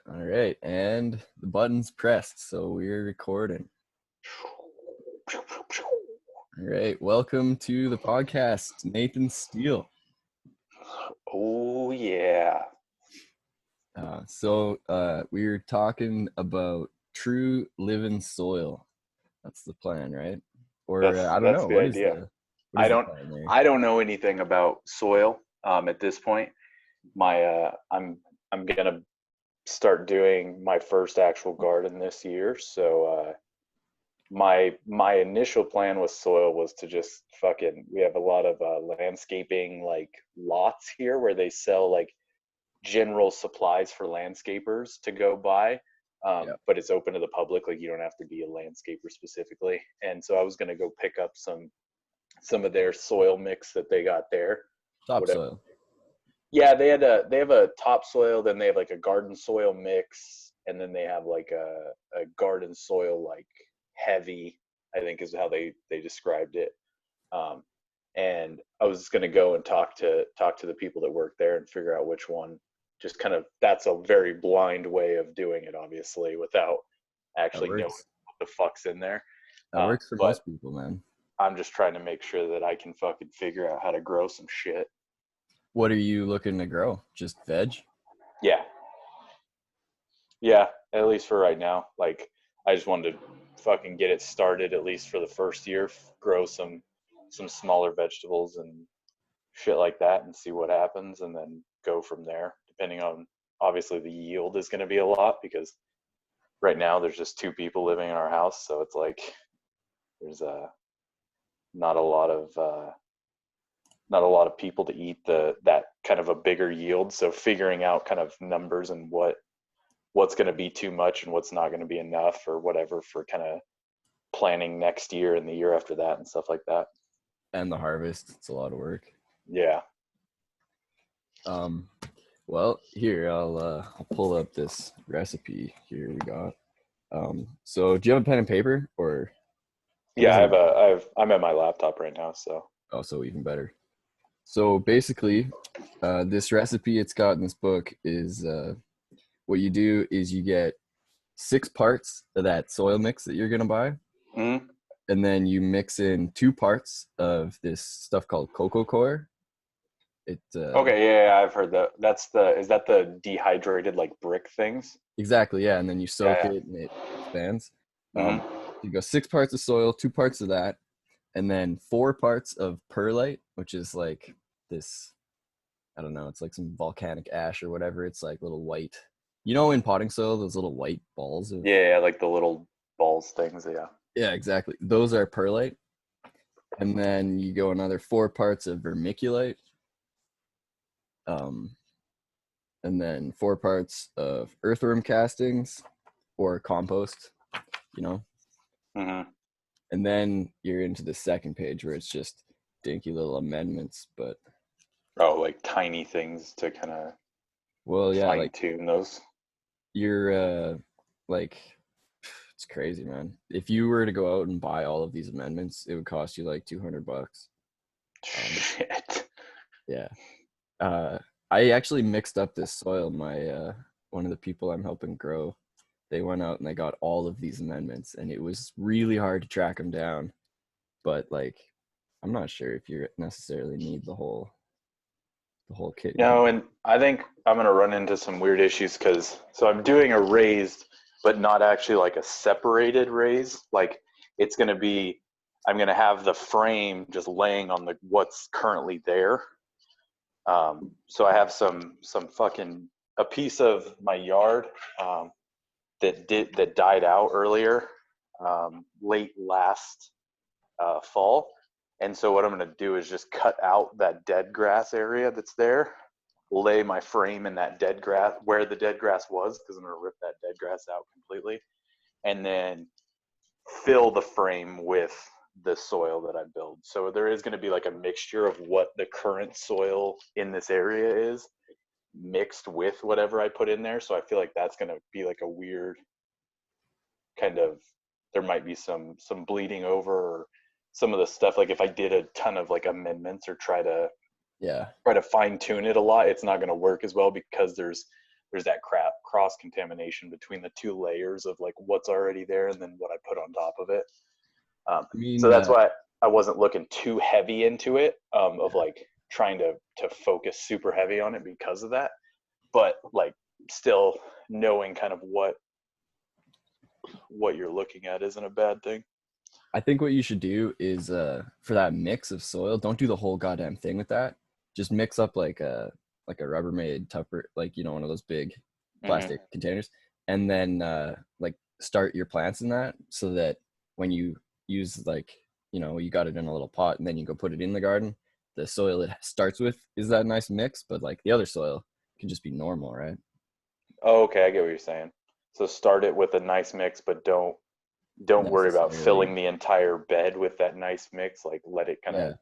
All right, and the button's pressed, so we're recording. All right, welcome to the podcast, Nathan Steele. Oh, yeah. We're talking about true living soil. That's the plan, right? Or I don't That's know. the idea. What I is the don't plan there? I don't know anything about soil at this point. I'm gonna start doing my first actual garden this year. So my initial plan with soil was to just we have a lot of landscaping like lots here where they sell like general supplies for landscapers to go buy. Yeah, But it's open to the public, like you don't have to be a landscaper specifically. And so I was gonna go pick up some of their soil mix that they got there. Whatever. topsoil. Yeah, they have a topsoil, then they have like a garden soil mix, and then they have like a garden soil like heavy, I think is how they described it. Um, and I was gonna go and talk to the people that work there and figure out which one. Just kind of that's a very blind way of doing it, obviously, without That actually knowing works. what the fuck's in there. That works for But most people, man. I'm just trying to make sure that I can fucking figure out how to grow some shit. What are you looking to grow? Just veg? Yeah. Yeah, at least for right now. Like I just wanted to fucking get it started at least for the first year, grow some smaller vegetables and shit like that and see what happens and then go from there, depending on obviously the yield is going to be a lot because right now there's just two people living in our house, so it's like there's not a lot of not a lot of people to eat that kind of a bigger yield. So figuring out kind of numbers and what's going to be too much and what's not going to be enough or whatever for kind of planning next year and the year after that and stuff like that. And the harvest. It's a lot of work. Yeah. Well, here I'll pull up this recipe here we got. So do you have a pen and paper or what Yeah, is it? I'm at my laptop right now, so. Oh, so even better. So basically, this recipe it's got in this book is what you do is you get 6 parts of that soil mix that you're gonna buy, Mhm. and then you mix in 2 parts of this stuff called coco coir. It Okay, yeah, I've heard that. Is that the dehydrated like brick things? exactly, yeah, and then you Yeah, soak yeah. it and it expands. Mhm. You go 6 parts of soil, 2 parts of that, and then 4 parts of perlite, which is like this. I don't know. It's like some volcanic ash or whatever. It's like little white. You know, in potting soil, those little white balls of. Yeah, yeah, like the little balls things, yeah. Yeah, exactly. Those are perlite. And then you go another 4 parts of vermiculite. Um, and then 4 parts of earthworm castings or compost, you know. Mhm. And then you're into the second page where it's just dinky little amendments. But, Oh, like tiny things to kind of well, yeah, fine like tune those. you're like it's crazy, man. If you were to go out and buy all of these amendments, it would cost you like $200. Shit. Yeah. Uh, I actually mixed up this soil. My one of the people I'm helping grow, they went out and they got all of these amendments, and it was really hard to track them down. But like, I'm not sure if you necessarily need the whole kit and No, caboodle. and I think I'm gonna run into some weird issues because so I'm doing a raised, but not actually like a separated raise. Like it's gonna be, I'm gonna have the frame just laying on the what's currently there. So I have some fucking a piece of my yard that died out earlier, late last fall. And so what I'm going to do is just cut out that dead grass area that's there, lay my frame in that dead grass where the dead grass was, because I'm going to rip that dead grass out completely, and then fill the frame with the soil that I build. So there is going to be like a mixture of what the current soil in this area is mixed with whatever I put in there. So I feel like that's going to be like a weird kind of, there might be some bleeding over or some of the stuff, like if I did a ton of like amendments or Yeah. try to fine tune it a lot, it's not going to work as well because there's that cross contamination between the two layers of like what's already there and then what I put on top of it. I So mean, that's why I wasn't looking too heavy into it, of like trying to focus super heavy on it because of that. But like still knowing kind of what you're looking at isn't a bad thing. I think what you should do is for that mix of soil, don't do the whole goddamn thing with that. Just mix up like a Rubbermaid Tupper, like one of those big Mm-hmm. plastic containers, and then like start your plants in that so that when you use like you got it in a little pot and then you go put it in the garden, the soil it starts with is that nice mix, but like the other soil can just be normal, right? Oh, okay, I get what you're saying. So start it with a nice mix, but don't worry about Necessarily. filling the entire bed with that nice mix. Like let it kind of Yeah.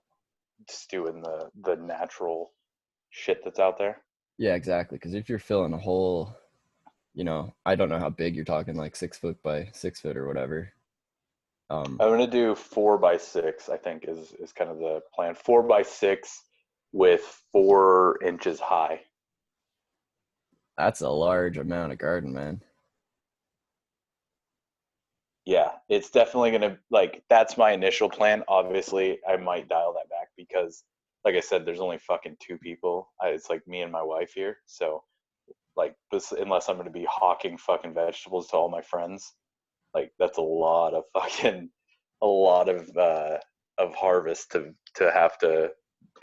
stew in the natural shit that's out there. Yeah, exactly. Because if you're filling a whole, I don't know how big you're talking, like 6 foot by 6 foot or whatever. I'm gonna do 4 by 6. I think is kind of the plan. 4 by 6 with 4 inches high. That's a large amount of garden, man. Yeah, it's definitely gonna like that's my initial plan. Obviously, I might dial that back because, like I said, there's only fucking two people. It's like me and my wife here. So like, unless I'm gonna be hawking fucking vegetables to all my friends, like that's a lot of fucking a lot of harvest to have to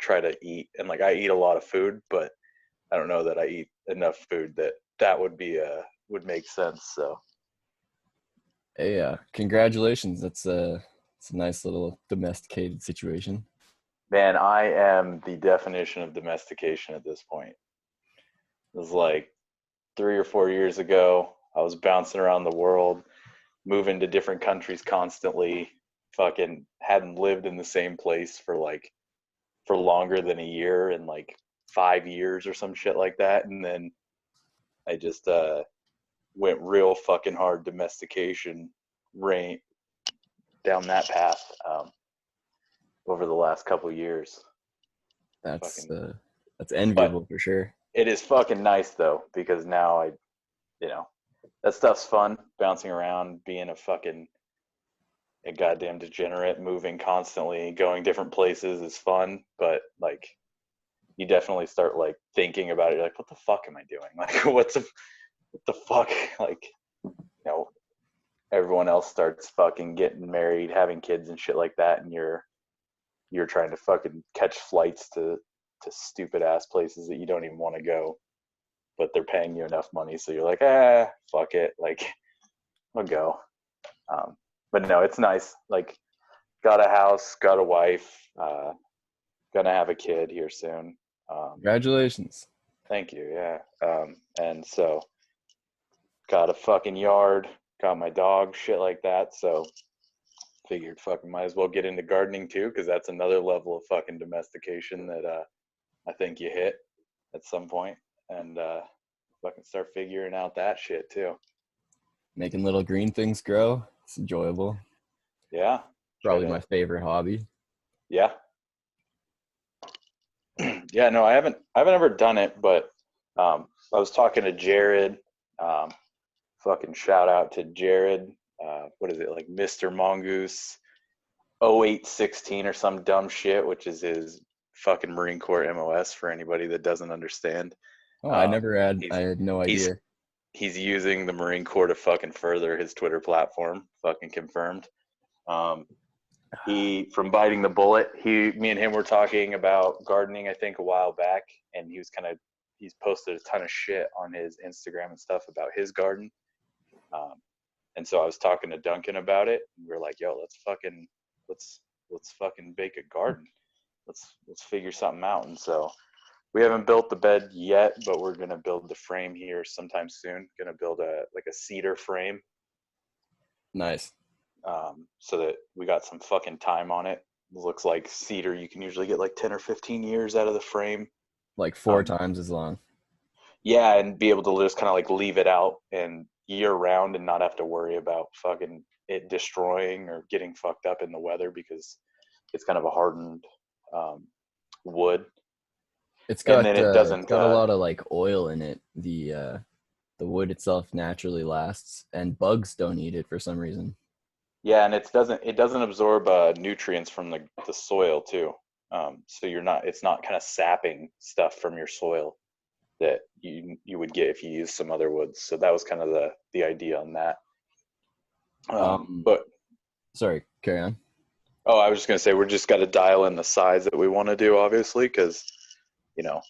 try to eat. And like I eat a lot of food, but I don't know that I eat enough food that would be would make sense. So Hey, congratulations. It's a nice little domesticated situation. man, I am the definition of domestication at this point. It was like 3 or 4 years ago. I was bouncing around the world, moving to different countries constantly. Fucking hadn't lived in the same place for longer than a year and like 5 years or some shit like that. And then I just went real fucking hard domestication rain down that path over the last couple of years. That's Fucking, uh, that's but enviable for sure. it is fucking nice though because now you know, that stuff's fun. Bouncing around, being a goddamn degenerate, moving constantly, going different places is fun. But like, you definitely start like thinking about it. You're like, what the fuck am I doing? Like, what the fuck? Like, know, everyone else starts fucking getting married, having kids and shit like that, and you're trying to fucking catch flights to stupid ass places that you don't even want to go, but they're paying you enough money, so you're like, fuck it, like I'll go. Um, but no, it's nice. Like, got a house, got a wife, gonna have a kid here soon. Congratulations. Thank you. Yeah. And so got a fucking yard, got my dog, shit like that. So figured fucking might as well get into gardening too, because that's another level of fucking domestication that I think you hit at some point, and fucking start figuring out that shit too. Making little green things grow. It's enjoyable. Yeah, try Probably my to. favorite hobby. Yeah, yeah. No, I haven't ever done it, but I was talking to Jared. Um, fucking shout out to Jared. What is it, like Mr. Mongoose 0816 or some dumb shit, which is his fucking Marine Corps MOS for anybody that doesn't understand. Oh, I He's had no he's idea. he's using the Marine Corps to fucking further his Twitter platform. Fucking confirmed. Um, he from biting the bullet. Me and him were talking about gardening, I think, a while back, and he's posted a ton of shit on his Instagram and stuff about his garden. Um, and so I was talking to Duncan about it, and we are like, "Yo, let's let's fucking bake a garden. Let's figure something out." And so we haven't built the bed yet, but we're gonna build the frame here sometime soon. Gonna build a cedar frame, Nice. so that we got some fucking time on it. It looks like cedar, you can usually get like 10 or 15 years out of the frame. Like four Um, times as long. yeah, and be able to just kind of like leave it out and year round and not have to worry about fucking it destroying or getting fucked up in the weather because it's kind of a hardened um, wood. It's And got then it uh, it's doesn't. got a lot of like oil in it. The the wood itself naturally lasts, and bugs don't eat it for some reason. Yeah, and it doesn't absorb nutrients from the soil too. So you're not it's not kind of sapping stuff from your soil that you would get if you use some other woods. So that was kind of the idea on that. Um, But Sorry, carry on. oh, I was just gonna say we're just got to dial in the size that we want to do, obviously, because you know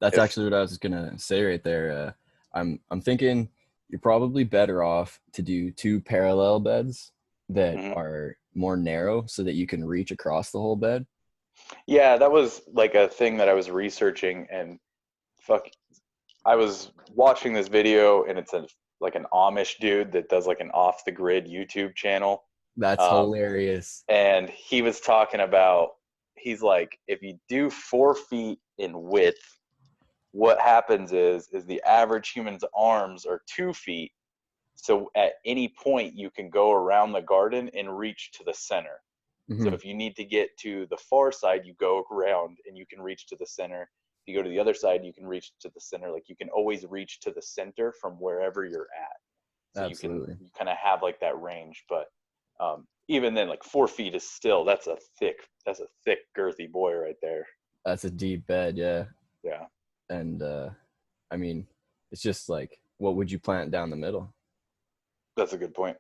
That's if actually what I was gonna say right there. I'm thinking you're probably better off to do two parallel beds that mhm. are more narrow so that you can reach across the whole bed. Yeah, that was like a thing that I was researching, and fuck, I was watching this video, and it's like an Amish dude that does like an off the grid YouTube channel. That's Um, hilarious. and he was talking about, he's like, if you do 4 feet in width, what happens is the average human's arms are 2 feet. So at any point you can go around the garden and reach to the center. So Hmm. if you need to get to the far side, you go around and you can reach to the center. If you go to the other side, you can reach to the center. Like you can always reach to the center from wherever you're at. So Absolutely. you kind of have like that range. But even then, like 4 feet is still that's a thick girthy boy right there. That's a deep bed, yeah. Yeah, And I mean, it's just like, what would you plant down the middle? that's a good point.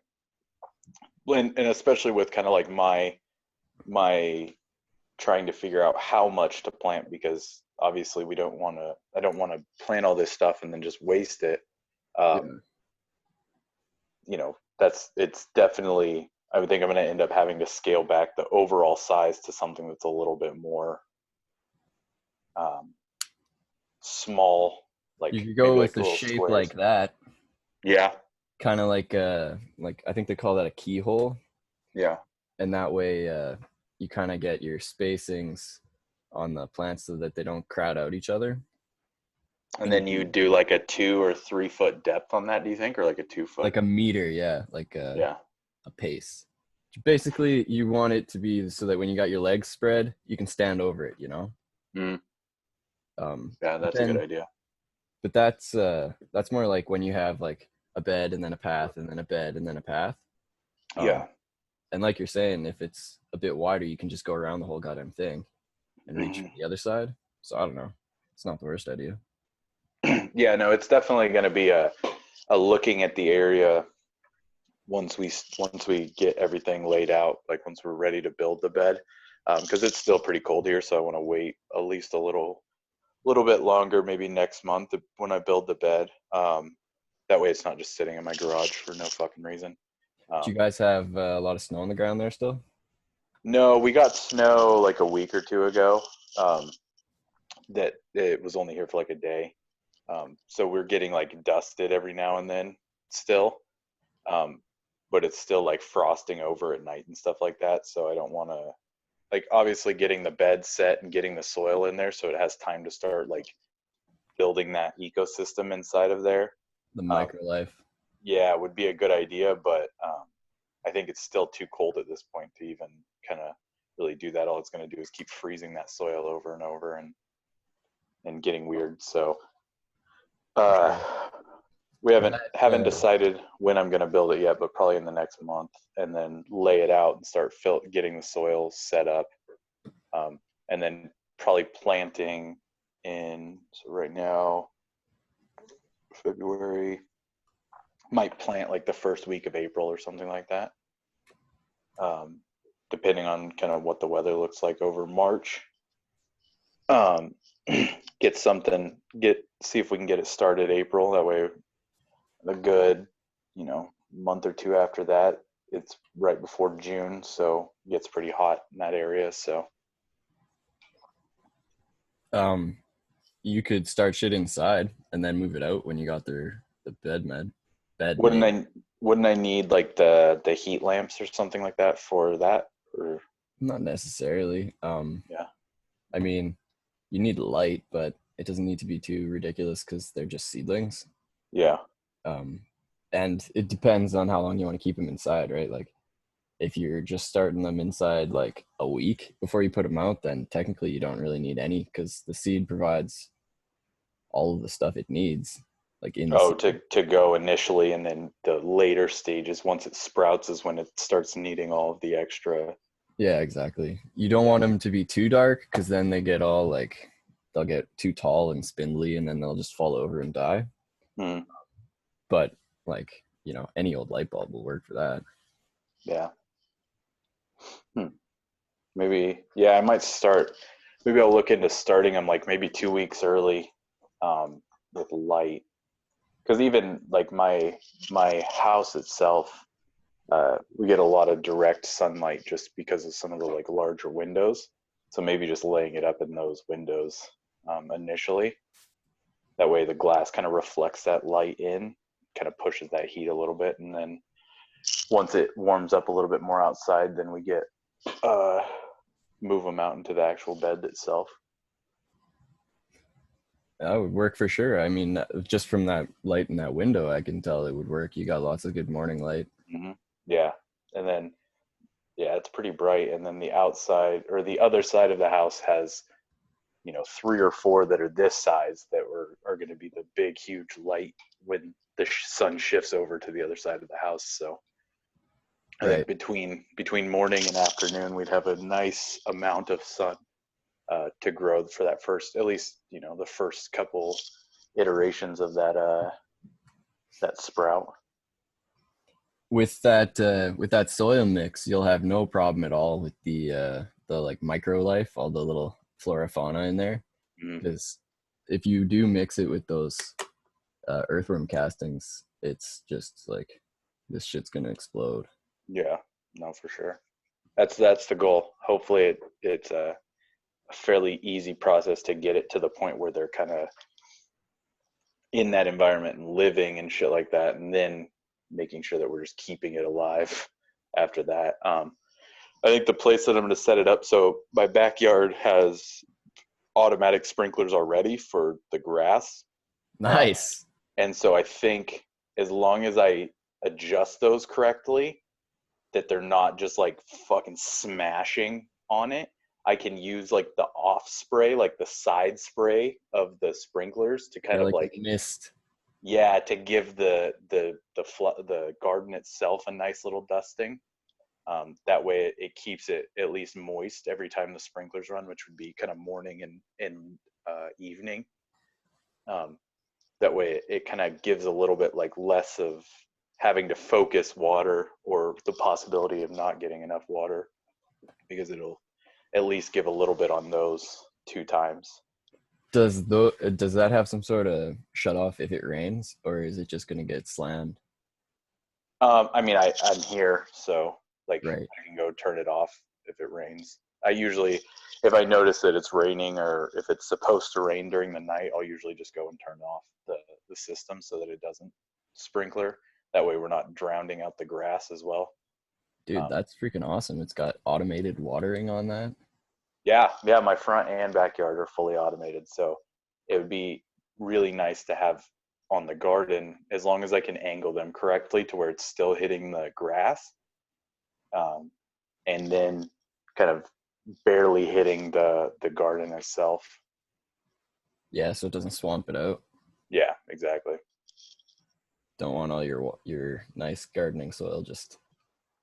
And especially with kind of like my trying to figure out how much to plant, because obviously I don't want to plant all this stuff and then just waste it. um, Yeah, it's definitely, I would think I'm going to end up having to scale back the overall size to something that's a little bit more um, small, you like could maybe go like with a little shape squares. like that, Yeah, kind of like I think they call that a keyhole, yeah. and that way you kind of get your spacings on the plants so that they don't crowd out each other. And And you then you can do like a 2 or 3 foot depth on that, do you think, or like a 2 foot? like a meter, yeah, like Yeah. a pace. Basically, you want it to be so that when you got your legs spread, you can stand over it, you know. Mm, yeah, But that's a good then, idea. but that's more like when you have like a bed and then a path and then a bed and then a path. Um, Yeah. and like you're saying, if it's a bit wider, you can just go around the whole goddamn thing and reach from Hmm. the other side. So I don't know. It's not the worst idea. Yeah, no, it's definitely going to be a looking at the area once we get everything laid out, like once we're ready to build the bed, because it's still pretty cold here, so I want to wait at least a little bit longer, maybe next month when I build the bed. That way, it's not just sitting in my garage for no fucking reason. Do you Um, guys have a lot of snow on the ground there still? no, we got snow like a week or two ago. That it was only here for like a day, so we're getting like dusted every now and then still. Um, but it's still like frosting over at night and stuff like that. So I don't want to, like, obviously getting the bed set and getting the soil in there so it has time to start like building that ecosystem inside of there. The Um, micro life. yeah, it would be a good idea, but I think it's still too cold at this point to even kind of really do that. All it's going to do is keep freezing that soil over and over and getting weird. So uh, Sure. we haven't That haven't decided when I'm going to build it yet, but probably in the next month, and then lay it out and start getting the soil set up, and then probably planting in. So right now, February, might plant like the first week of April or something like that, um, depending on kind of what the weather looks like over March. Um, get something, see if we can get it started April. That way, a good, month or two after that, it's right before June, so it gets pretty hot in that area. So um you could start shit inside and then move it out when you got the bed wouldn't made. I wouldn't I need like the heat lamps or something like that for that? Or Not necessarily. yeah, I mean, you need light, but it doesn't need to be too ridiculous because they're just seedlings. yeah, Um, and it depends on how long you want to keep them inside, right? Like if you're just starting them inside like a week before you put them out, then technically you don't really need any because the seed provides all of the stuff it needs. like in the Oh, seed. to go initially, and then the later stages, once it sprouts, is when it starts needing all of the extra. Yeah, exactly. You don't Yeah. want them to be too dark because then they get all like they'll get too tall and spindly and then they'll just fall over and die. Mm, But like, any old light bulb will work for that. yeah. Hmm. Maybe, yeah, I might start. Maybe I'll look into starting them like maybe 2 weeks early, with light. Because even like my house itself, we get a lot of direct sunlight just because of some of the like larger windows. So maybe just laying it up in those windows, initially. That way the glass kind of reflects that light in, kind of pushes that heat a little bit, and then once it warms up a little bit more outside, then we get uh, move them out into the actual bed itself. That would work for sure. I mean, just from that light in that window, I can tell it would work. You got lots of good morning light. Hmm. Yeah, and then yeah, it's pretty bright, and then the outside or the other side of the house has, 3 or 4 that are this size that are going to be the big huge light when the sun shifts over to the other side of the house. So I think Right. between morning and afternoon, we'd have a nice amount of sun, to grow for that first, at least the first couple iterations of that sprout. With that soil mix, you'll have no problem at all with the like micro life, all the little flora fauna in there. Mm, Because if you do mix it with those earthworm castings, it's just like this shit's gonna explode. yeah, no, for sure. That's the goal. Hopefully, it's a fairly easy process to get it to the point where they're kind of in that environment and living and shit like that, and then making sure that we're just keeping it alive after that. I think the place that I'm going to set it up, so my backyard has automatic sprinklers already for the grass. Um, Nice. and so I think as long as I adjust those correctly, that they're not just like fucking smashing on it, I can use like the off spray, like the side spray of the sprinklers to kind They're of like the like, mist. yeah, to give the garden itself a nice little dusting. That way it keeps it at least moist every time the sprinklers run, which would be kind of morning and evening. Um, that way it kind of gives a little bit like less of having to focus water or the possibility of not getting enough water, because it'll at least give a little bit on those 2 times. Does that have some sort of shut off if it rains, or is it just gonna get slammed? I mean, I'm here, so like Right. I can go turn it off if it rains. I usually, if I notice that it's raining or if it's supposed to rain during the night, I'll usually just go and turn off the system so that it doesn't sprinkler. That way, we're not drowning out the grass as well. Dude, Um, that's freaking awesome. It's got automated watering on that. yeah, yeah, my front and backyard are fully automated, so it would be really nice to have on the garden, as long as I can angle them correctly to where it's still hitting the grass, um, and then kind of barely hitting the garden itself. Yeah, so it doesn't swamp it out. Yeah, exactly. Don't want all your nice gardening soil just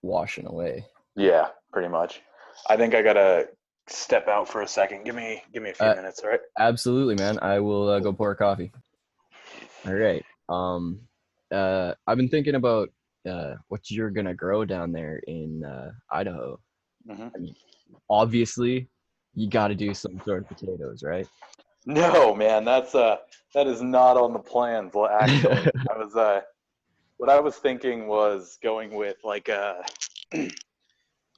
washing away. Yeah, pretty much. I think I gotta step out for a second. Give me a few Uh, minutes, all right? Absolutely, man. I will go pour a coffee. All right. I've been thinking about what you're gonna grow down there in Idaho. Hmm. I mean, obviously, you got to do some sort of potatoes, right? No, man, that is not on the plans. Well, actually, I was what I was thinking was going with like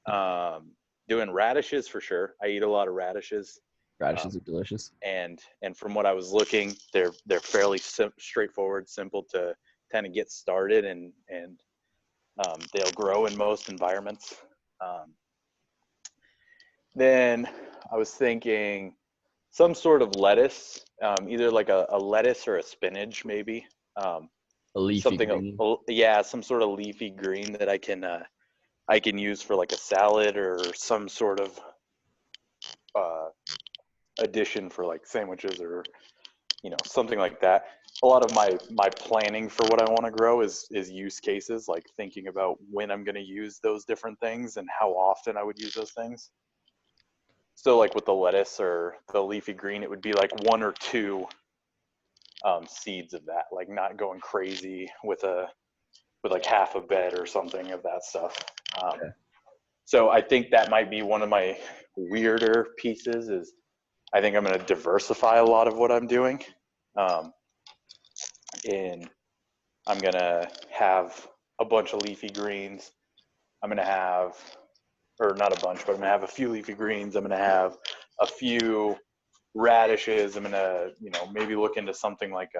um, doing radishes for sure. I eat a lot of radishes, Radishes um, are delicious. and from what I was looking, they're fairly straightforward, simple to kind of get started, and they'll grow in most environments. Um, then I was thinking some sort of lettuce, either like a lettuce or a spinach, maybe. Um, A leafy something, green. yeah, some sort of leafy green that I can use for like a salad or some sort of uh, addition for like sandwiches or something like that. a lot of my planning for what I want to grow is use cases, like thinking about when I'm going to use those different things and how often I would use those things. So like with the lettuce or the leafy green, it would be like one or two seeds of that, like not going crazy with like half a bed or something of that stuff. Yeah. So I think that might be one of my weirder pieces is I think I'm going to diversify a lot of what I'm doing. And I'm going to have a bunch of leafy greens. I'm going to have, or not a bunch, but I'm going to have a few leafy greens. I'm going to have a few radishes. I'm going to, maybe look into something like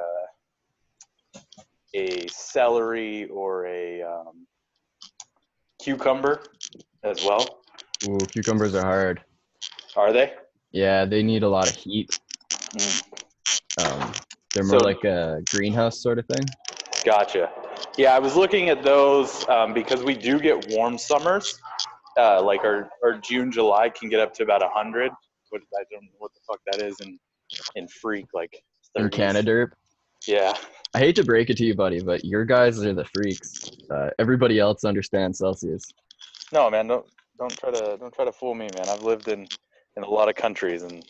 a celery or a cucumber as well. Ooh, cucumbers are hard. Are they? Yeah, they need a lot of heat. Mm. They're more So like a greenhouse sort of thing. gotcha. Yeah, I was looking at those because we do get warm summers. Like our June, July can get up to about 100. But I don't know what the fuck that is in freak, like In 30s. Canada. Yeah. I hate to break it to you, buddy, but your guys are the freaks. Everybody else understands Celsius. No, man, don't try to fool me, man. I've lived in a lot of countries and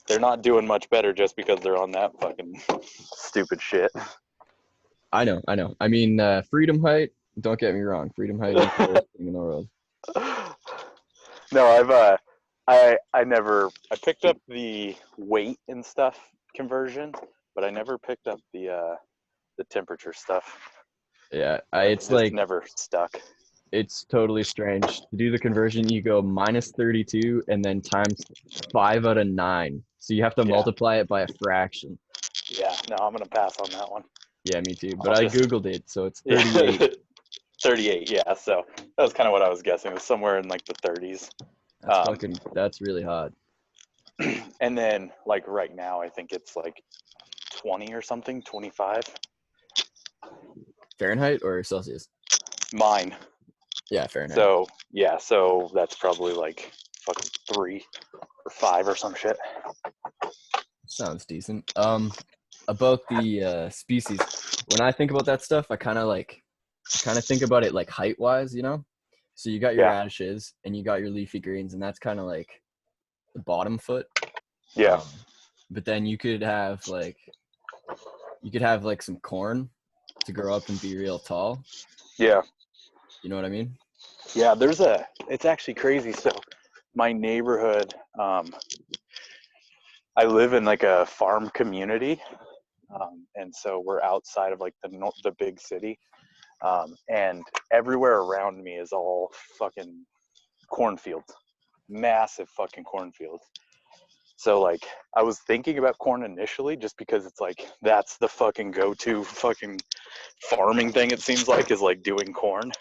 they're not doing much better just because they're on that fucking stupid shit. I know, I know. I mean, Freedom Height. Don't get me wrong. Freedom Height is the worst thing in the world. No, I never I picked up the weight and stuff conversion, but I never picked up the temperature stuff. Yeah, It's it's just like never stuck. it's totally strange to do the conversion. You go minus 32 and then times 5 out of 9. So you have to Yeah. multiply it by a fraction. Yeah, no, I'm gonna pass on that one. Yeah, me too. But I'll I just googled it, so it's yeah, 38. 38. Yeah, so that was kind of what I was guessing. It was somewhere in like the 30s. That's really hot. And then like right now, I think it's like 20 or something, 25. Fahrenheit or Celsius? Mine. Yeah, Fahrenheit. So yeah, so that's probably like fucking 3 or 5 or some shit. Sounds decent. About the species, when I think about that stuff, I kind of think about it like height wise, you know. So you got your Yeah. radishes and you got your leafy greens, and that's kind of like the bottom foot. Yeah. But then you could have like some corn to grow up and be real tall. Yeah. You know what I mean? Yeah. It's actually crazy. So my neighborhood, I live in like a farm community. And so we're outside of like the big city. And everywhere around me is all fucking cornfields, massive fucking cornfields. So like I was thinking about corn initially just because it's like that's the fucking go-to fucking farming thing it seems like is like doing corn.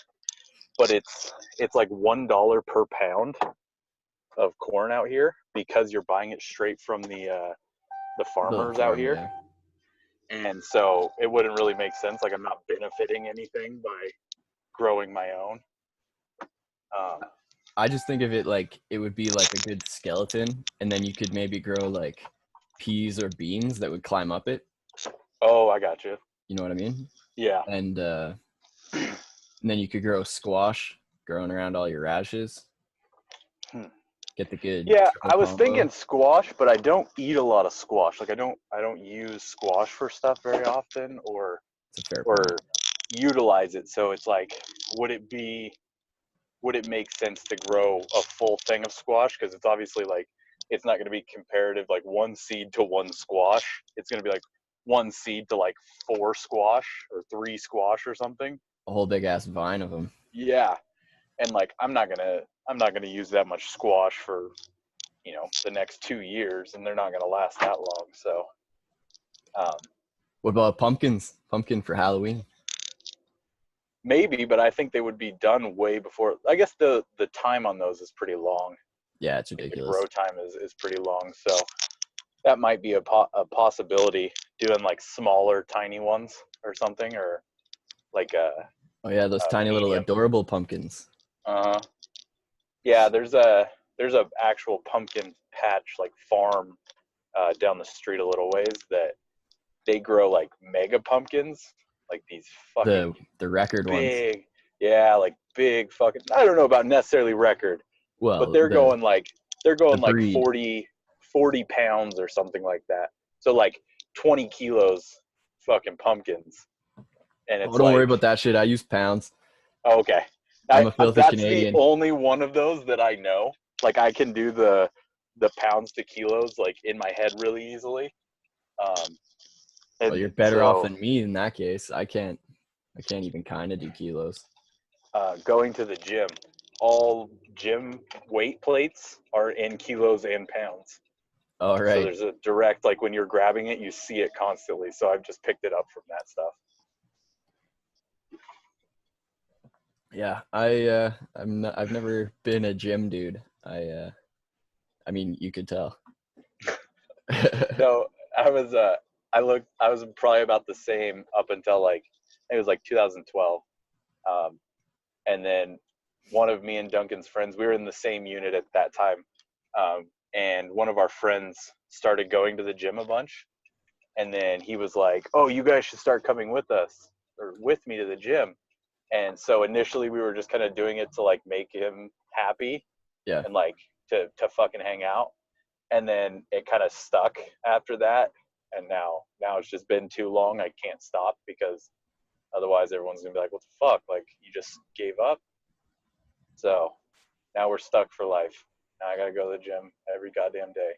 But it's like $1 per pound of corn out here because you're buying it straight from the The farmers out farmer, here. yeah. And so it wouldn't really make sense. Like I'm not benefiting anything by growing my own. I just think of it like it would be like a good skeleton, and then you could maybe grow like peas or beans that would climb up it. Oh, I got you. You know what I mean? Yeah. And then you could grow squash growing around all your radishes. Get the good Yeah, triple I was combo. thinking squash, but I don't eat a lot of squash. Like I don't use squash for stuff very often It's a fair or point. utilize it. So it's like would it make sense to grow a full thing of squash because it's obviously like it's not going to be comparative like one seed to one squash. It's going to be like one seed to like 4 squash or 3 squash or something. A whole big ass vine of them. Yeah. And like I'm not gonna use that much squash for the next 2 years, and they're not gonna last that long. So um, What about pumpkins? Pumpkin for Halloween. maybe, but I think they would be done way before. I guess the time on those is pretty long. Yeah, it's Like the ridiculous. grow time is pretty long. So that might be a possibility. Doing like smaller, tiny ones or something, or like Oh yeah, those a tiny little medium. adorable pumpkins. Yeah, there's a actual pumpkin patch like farm down the street a little ways that they grow like mega pumpkins, like these fucking The record ones. big, yeah, like big fucking. I don't know about necessarily record, but Well, they're the going like breed. 40 pounds or something like that. So like 20 kilos fucking pumpkins, and Oh, it's don't worry like, about that shit. I use pounds. oh, okay, I'm a filthy that's the Canadian. only one of those that I know. Like I can do the pounds to kilos like in my head really easily. Um, Well, and you're better off so than me in that case. I can't even kind of do kilos. going to the gym, all gym weight plates are in kilos and pounds. All So right. there's a direct, like when you're grabbing it, you see it constantly. So I've just picked it up from that stuff. Yeah, I've never been a gym dude. I mean, you could tell. No, I was probably about the same up until like, it was like 2012. Um, and then one of me and Duncan's friends, we were in the same unit at that time. And one of our friends started going to the gym a bunch. And then he was like, "Oh, you guys should start coming with us or with me to the gym." And so initially we were just kind of doing it to like make him happy Yeah, and like to fucking hang out. And then it kind of stuck after that. And now it's just been too long. I can't stop because otherwise everyone's gonna be like, "What the fuck? Like you just gave up?" So now we're stuck for life. Now I gotta go to the gym every goddamn day.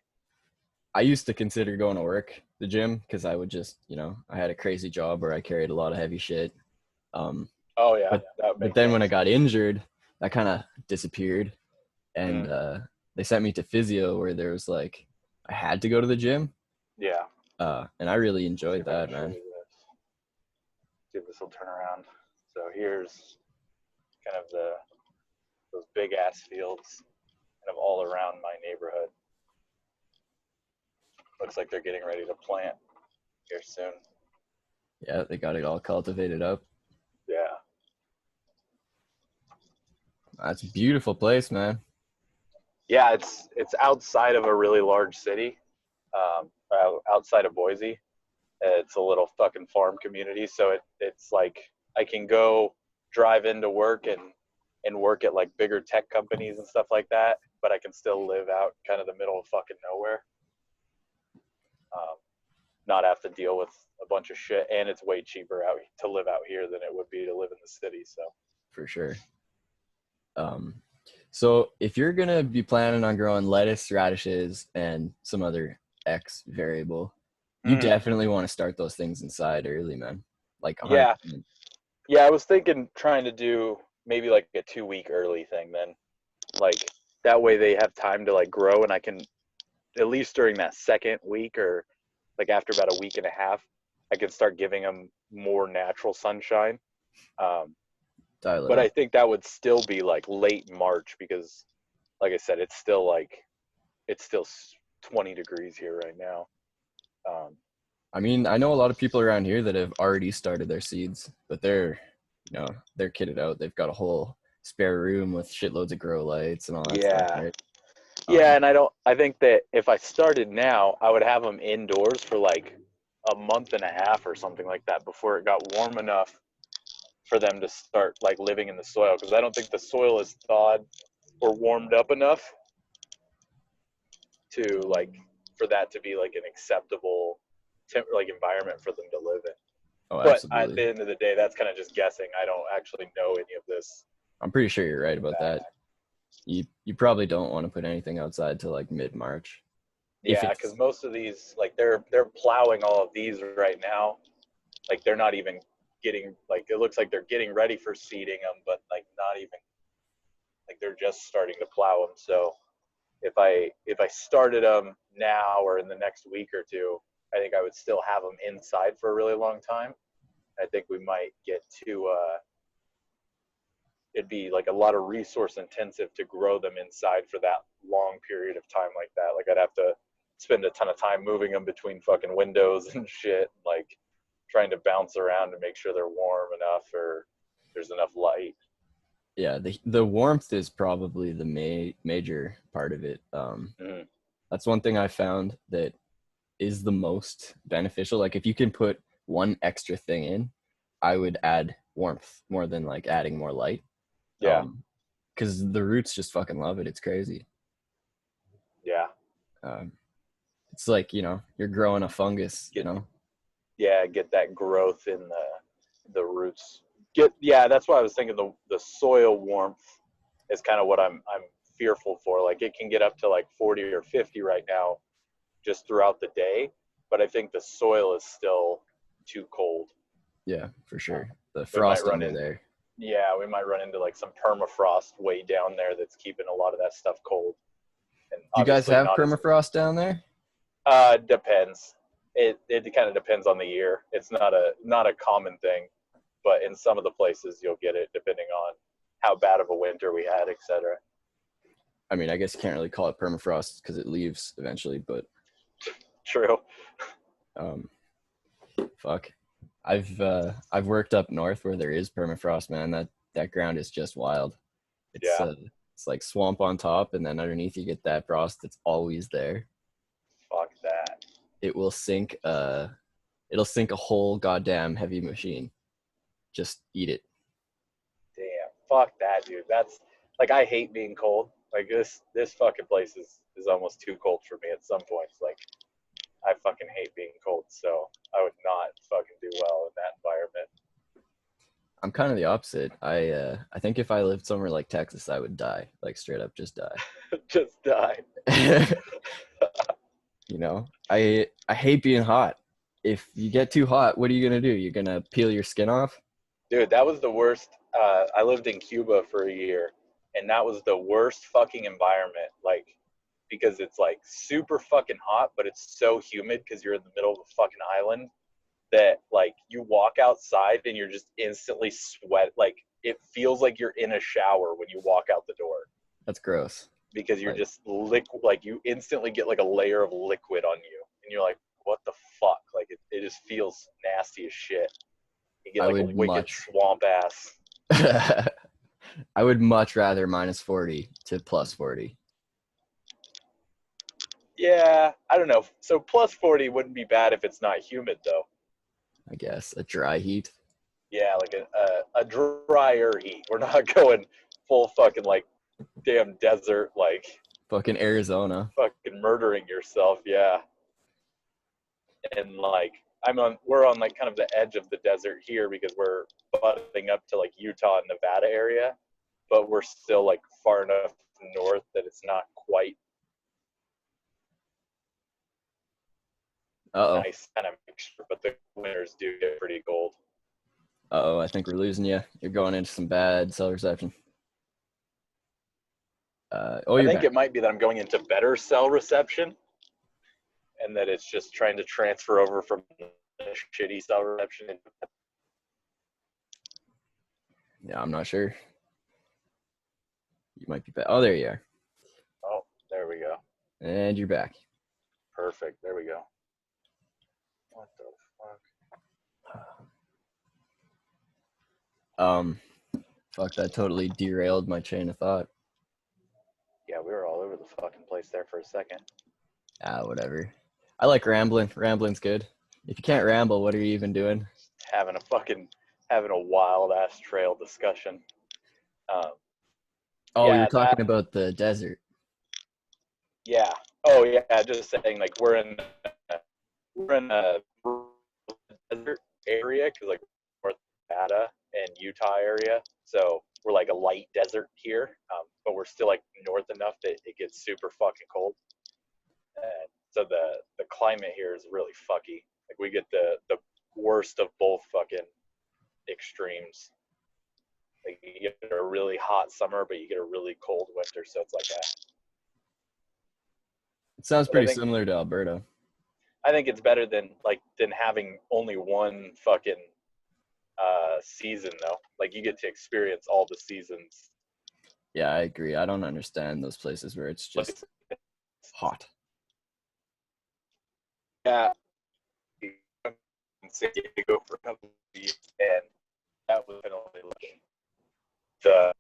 I used to consider going to work the gym because I would just, I had a crazy job where I carried a lot of heavy shit. Um, Oh yeah, but that but makes then when I sense. got injured, that kind of disappeared, and Mm, they sent me to physio where there was like I had to go to the gym, yeah. and I really See enjoyed if I can that, show man. you this. See if this will turn around. So here's kind of those big ass fields kind of all around my neighborhood. Looks like they're getting ready to plant here soon. Yeah, they got it all cultivated up. Yeah. That's a beautiful place, man. Yeah, it's outside of a really large city, outside of Boise. It's a little fucking farm community, so it's like I can go drive into work and work at like bigger tech companies and stuff like that, but I can still live out kind of the middle of fucking nowhere. Um, Not have to deal with a bunch of shit, and it's way cheaper out to live out here than it would be to live in the city. So For sure. Um, so if you're gonna be planning on growing lettuce, radishes, and some other X variable, you mm, definitely want to start those things inside early, man. Like yeah, 100%. yeah, I was thinking trying to do maybe like a 2 week early thing then, like that way they have time to like grow, and I can at least during that second week or like after about a week and a half, I can start giving them more natural sunshine. Um, Dial it but I up. think that would still be like late March because, like I said, it's still 20 degrees here right now. Um, I mean, I know a lot of people around here that have already started their seeds, but they're kitted out. They've got a whole spare room with shitloads of grow lights and all that stuff, yeah, right? yeah, and I think that if I started now, I would have them indoors for like a month and a half or something like that before it got warm enough for them to start like living in the soil because I don't think the soil is thawed or warmed up enough to like for that to be like an acceptable like environment for them to live in. Oh, But at absolutely. the end of the day, that's kind of just guessing. I don't actually know any of this. I'm pretty sure you're right about That. that. You probably don't want to put anything outside till like mid-March. If Yeah, because it's most of these, like they're plowing all of these right now. Like they're not even getting like it looks like they're getting ready for seeding them, but like not even like they're just starting to plow them. So if I started them now or in the next week or two, I think I would still have them inside for a really long time. I think we might get to it'd be like a lot of resource intensive to grow them inside for that long period of time like that. Like I'd have to spend a ton of time moving them between fucking windows and shit, like trying to bounce around to make sure they're warm enough or there's enough light. yeah, the warmth is probably the major part of it. Mm, That's one thing I found that is the most beneficial. Like if you can put one extra thing in, I would add warmth more than like adding more light. Yeah. Because the roots just fucking love it. It's crazy. Yeah. Um, it's like, you're growing a fungus, Get that growth in the roots. That's why I was thinking the soil warmth is kind of what I'm fearful for. Like it can get up to like 40 or 50 right now just throughout the day, but I think the soil is still too cold. Yeah, for sure. The We might frost run under in there. Yeah, we might run into like some permafrost way down there that's keeping a lot of that stuff cold. And Do you guys obviously have not as permafrost down there? depends. It kind of depends on the year. It's not a common thing, but in some of the places you'll get it depending on how bad of a winter we had, etc. I mean, I guess you can't really call it permafrost because it leaves eventually, but True. um, fuck. I've worked up north where there is permafrost, man. That ground is just wild. It's Yeah. uh, it's like swamp on top, and then underneath you get that frost that's always there. Fuck that. It will sink. It'll sink a whole goddamn heavy machine. Just eat it. Damn. Fuck that, dude. That's like I hate being cold. Like this fucking place is almost too cold for me at some points. Like I fucking hate being cold, so I would not fucking do well in that environment. I'm kind of the opposite. I think if I lived somewhere like Texas, I would die. Like straight up, just die. Just die. I hate being hot. If you get too hot, what are you gonna do? You're gonna peel your skin off? Dude, that was the worst. I lived in Cuba for a year, and that was the worst fucking environment. Like, because it's like super fucking hot, but it's so humid because you're in the middle of a fucking island that like you walk outside and you're just instantly sweat. Like it feels like you're in a shower when you walk out the door That's gross. because you're Like, just liquid. Like you instantly get like a layer of liquid on you, and you're like, what the fuck? Like it just feels nasty as shit. You get I like a would wicked much swamp ass. I would much rather -40 to +40. Yeah, I don't know. So plus 40 wouldn't be bad if it's not humid though. I guess a dry heat. Yeah, like a drier heat. We're not going full fucking like damn desert, like Fucking Arizona. fucking murdering yourself. Yeah, and like we're on like kind of the edge of the desert here because we're butting up to like Utah and Nevada area, but we're still like far enough north that it's not quite Uh-oh. nice kind of mixture. But the winters do get pretty cold. Uh-oh, I think we're losing you. You're going into some bad cell reception. I You're think back. it might be that I'm going into better cell reception, and that it's just trying to transfer over from the shitty cell reception into. Yeah, I'm not sure. You might be back. Oh, there you are. Oh, there we go. And you're back. Perfect. There we go. What the fuck? Fuck, that totally derailed my chain of thought. Yeah, we were all over the fucking place there for a second. Whatever. I like rambling. Rambling's good. If you can't ramble, what are you even doing? Having a wild ass trail discussion. You're talking about the desert. Yeah. Oh yeah. Just saying, like we're in a desert area because like North Nevada and Utah area, so we're like a light desert here, but we're still like north enough that it gets super fucking cold. And so the climate here is really fucky. Like we get the worst of both fucking extremes. Like you get a really hot summer, but you get a really cold winter. So it's like It sounds pretty similar to Alberta. I think it's better than having only one fucking season though. Like you get to experience all the seasons. Yeah, I agree. I don't understand those places where it's just hot. Yeah, in San Diego for a couple of years, and that was only like the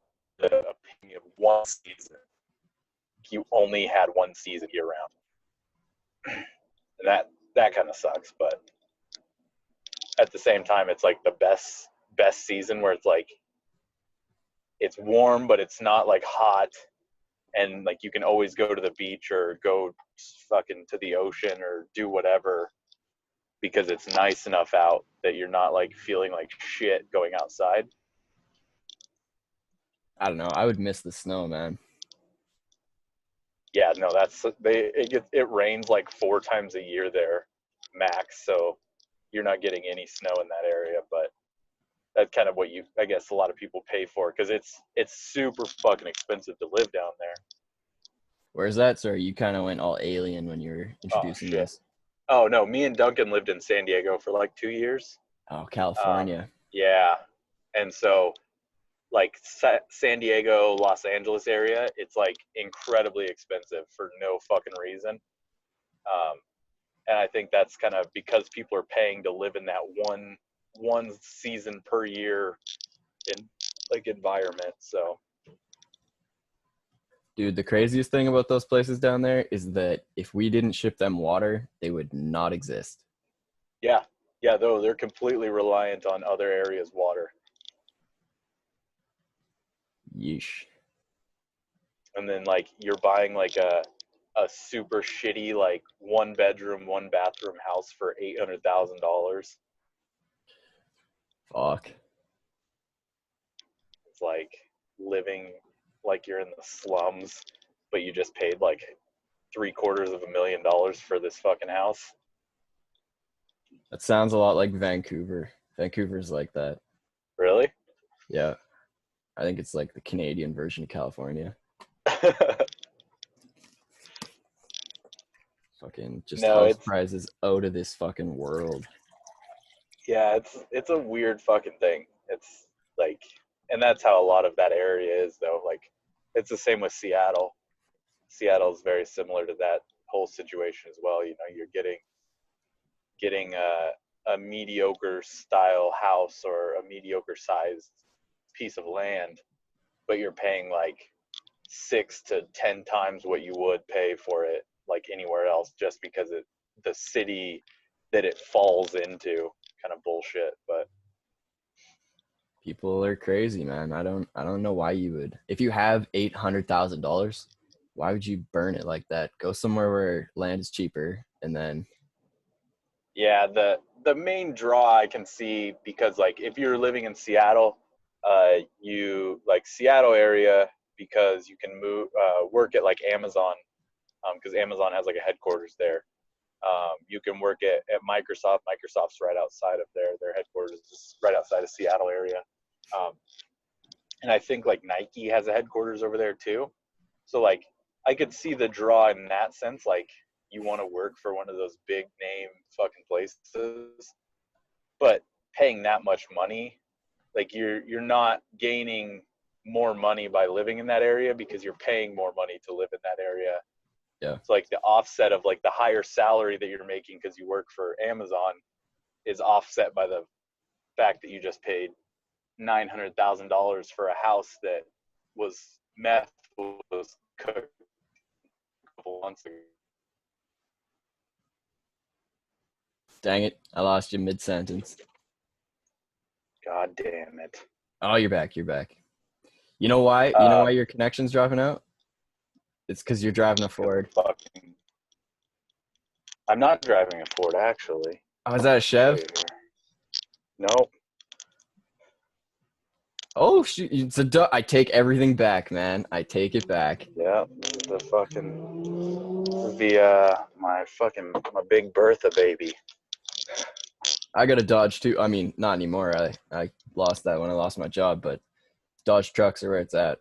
opinion of one season. You only had one season year round, and that kind of sucks. But at the same time, it's like the best season where it's like it's warm, but it's not like hot, and like you can always go to the beach or go fucking to the ocean or do whatever because it's nice enough out that you're not like feeling like shit going outside. I don't know. I would miss the snow, man. Yeah, no, it rains like 4 times a year there, max. So you're not getting any snow in that area, but that's kind of what I guess a lot of people pay for because it's super fucking expensive to live down there. Where's that? Sorry, you kind of went all alien when you were Oh introducing shit. this. Oh no, me and Duncan lived in San Diego for like 2 years. Oh, Um, California. yeah, and so like San Diego, Los Angeles area, it's like incredibly expensive for no fucking reason. Um, and I think that's kind of because people are paying to live in that one season per year in like environment. So Dude, the craziest thing about those places down there is that if we didn't ship them water, they would not exist. yeah, yeah, though they're completely reliant on other areas' water. Yeesh. And then like you're buying like a super shitty like 1 bedroom, 1 bathroom house for $800,000. Fuck. It's like living like you're in the slums, but you just paid like $750,000 for this fucking house. That sounds a lot like Vancouver. Vancouver's like that. Really? Yeah. I think it's like the Canadian version of California. Fucking just No, house it's prices out of this fucking world. yeah, it's a weird fucking thing. It's like, and that's how a lot of that area is though. Like, it's the same with Seattle. Seattle is very similar to that whole situation as well. You know, you're getting a mediocre style house or a mediocre sized piece of land, but you're paying like 6 to 10 times what you would pay for it like anywhere else just because the city that it falls into kind of bullshit. But People are crazy, man. I don't know why you would. If you have $800,000, why would you burn it like that? Go somewhere where land is cheaper and then yeah, the main draw I can see, because like if you're living in Seattle, you like Seattle area because you can move work at like Amazon, because Amazon has like a headquarters there. You can work at Microsoft. Microsoft's right outside of there. Their headquarters is right outside of Seattle area. Um, and I think like Nike has a headquarters over there too. So like I could see the draw in that sense. Like you want to work for one of those big name fucking places, but paying that much money, like you're not gaining more money by living in that area because you're paying more money to live in that area. yeah. So like the offset of like the higher salary that you're making because you work for Amazon is offset by the fact that you just paid $900,000 for a house that was meth was cooked a couple months ago. Dang it. I lost you mid sentence. God damn it. Oh, you're back. You're back. You know why? You know Uh, why your connection's dropping out? It's because you're driving a Ford. fucking, I'm not driving a Ford actually. Oh, is that a Chev? Nope. Oh, shoot. It's I take everything back, man. I take it back. Yeah, this is my big Bertha baby. I got a Dodge too. I mean, not anymore. I lost that when I lost my job, but Dodge trucks are where it's at.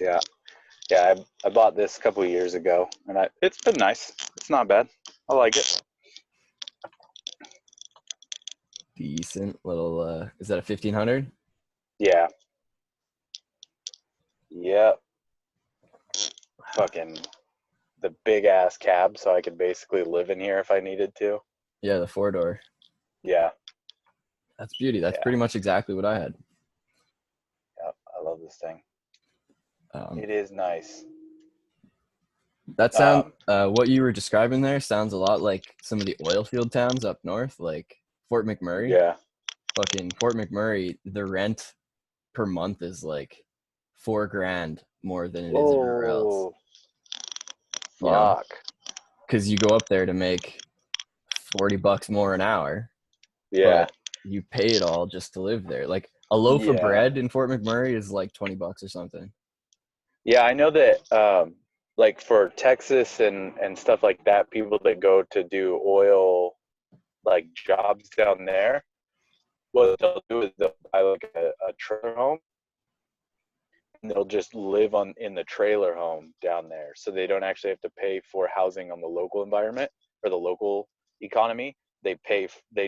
Yeah, yeah. I bought this a couple of years ago, and it's been nice. It's not bad. I like it. Decent little. Is that a 1500? Yeah. Yep. Fucking the big ass cab, so I could basically live in here if I needed to. Yeah, the 4-door. Yeah. That's beauty. That's Yeah. pretty much exactly what I had. Yep. I love this thing. Um, It is nice. That sound Um, what you were describing there sounds a lot like some of the oil field towns up north, like Fort McMurray. yeah. Fucking Fort McMurray, the rent per month is like 4 grand more than it is everywhere else. Oh, You know, fuck. because you go up there to make $40 more an hour, Yeah. but you pay it all just to live there. Like a loaf of Yeah. bread in Fort McMurray is like $20 or something. Yeah, I know that like for Texas and stuff like that, people that go to do oil like jobs down there, what they'll do is they'll buy like a trailer home and they'll just live on in the trailer home down there. So they don't actually have to pay for housing on the local environment or the local economy. They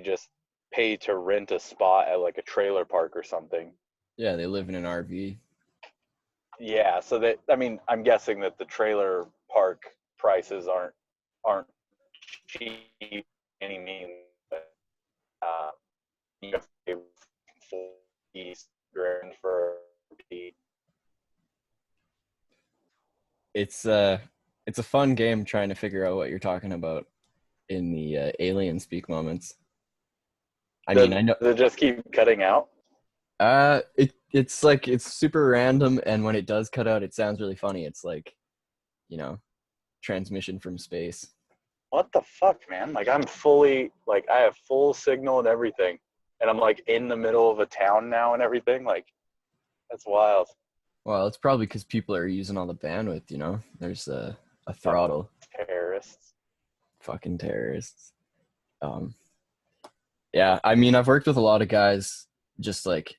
just pay to rent a spot at like a trailer park or something. Yeah, they live in an RV. Yeah, so that I mean, I'm guessing that the trailer park prices aren't cheap any means, but you have to pay 40 grand for the It's a fun game trying to figure out what you're talking about in the alien speak moments. I mean, does I know it just keep cutting out? it's like it's super random, and when it does cut out, it sounds really funny. It's like, you know, transmission from space. What the fuck, man? Like I'm fully like I have full signal and everything. And I'm like in the middle of a town now and everything. Like that's wild. Well, it's probably because people are using all the bandwidth, you know? There's a Fucking throttle. terrorists. Fucking terrorists. Um, yeah, I mean, I've worked with a lot of guys just like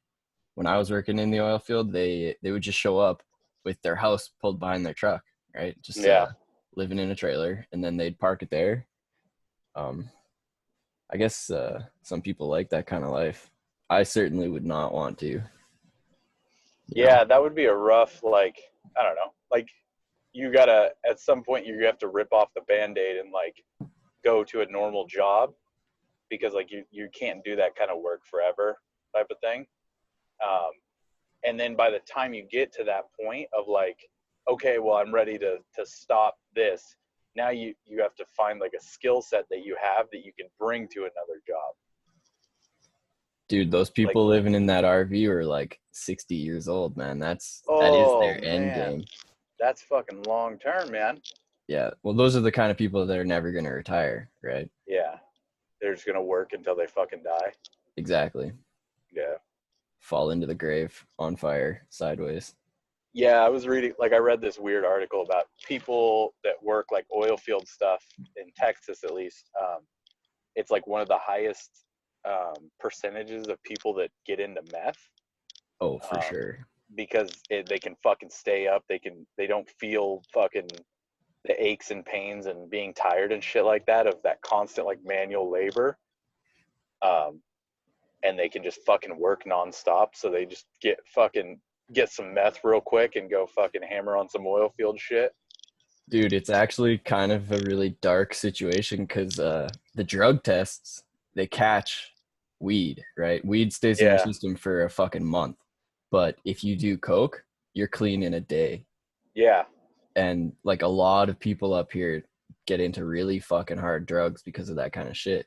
when I was working in the oil field, they would just show up with their house pulled behind their truck, right? Just Yeah. living in a trailer, and then they'd park it there. Um, I guess some people like that kind of life. I certainly would not want to, you know? Yeah, that would be a rough, like, I don't know. Like, you gotta, at some point, you have to rip off the band aid and, like, go to a normal job because, like, you can't do that kind of work forever type of thing. Um, and then by the time you get to that point of, like, okay, well, I'm ready to stop this, now you have to find, like, a skill set that you have that you can bring to another job. Dude, those Like, people living in that RV are like 60 years old, man. That is oh, their end man, game. that's fucking long term, man. Yeah. Well, those are the kind of people that are never going to retire, right? Yeah. They're just gonna work until they fucking die. Exactly. Yeah. Fall into the grave on fire sideways. Yeah, I was reading like I read this weird article about people that work like oil field stuff in Texas at least. It's like one of the highest percentages of people that get into meth Oh, for um, sure. because they can fucking stay up. They don't feel fucking the aches and pains and being tired and shit like that of that constant like manual labor. Um, and they can just fucking work nonstop. So they just get some meth real quick and go fucking hammer on some oil field shit. Dude, it's actually kind of a really dark situation because the drug tests, they catch weed, right? Weed stays in your Yeah, system for a fucking month. But if you do coke, you're clean in a day. yeah. And like a lot of people up here get into really fucking hard drugs because of that kind of shit.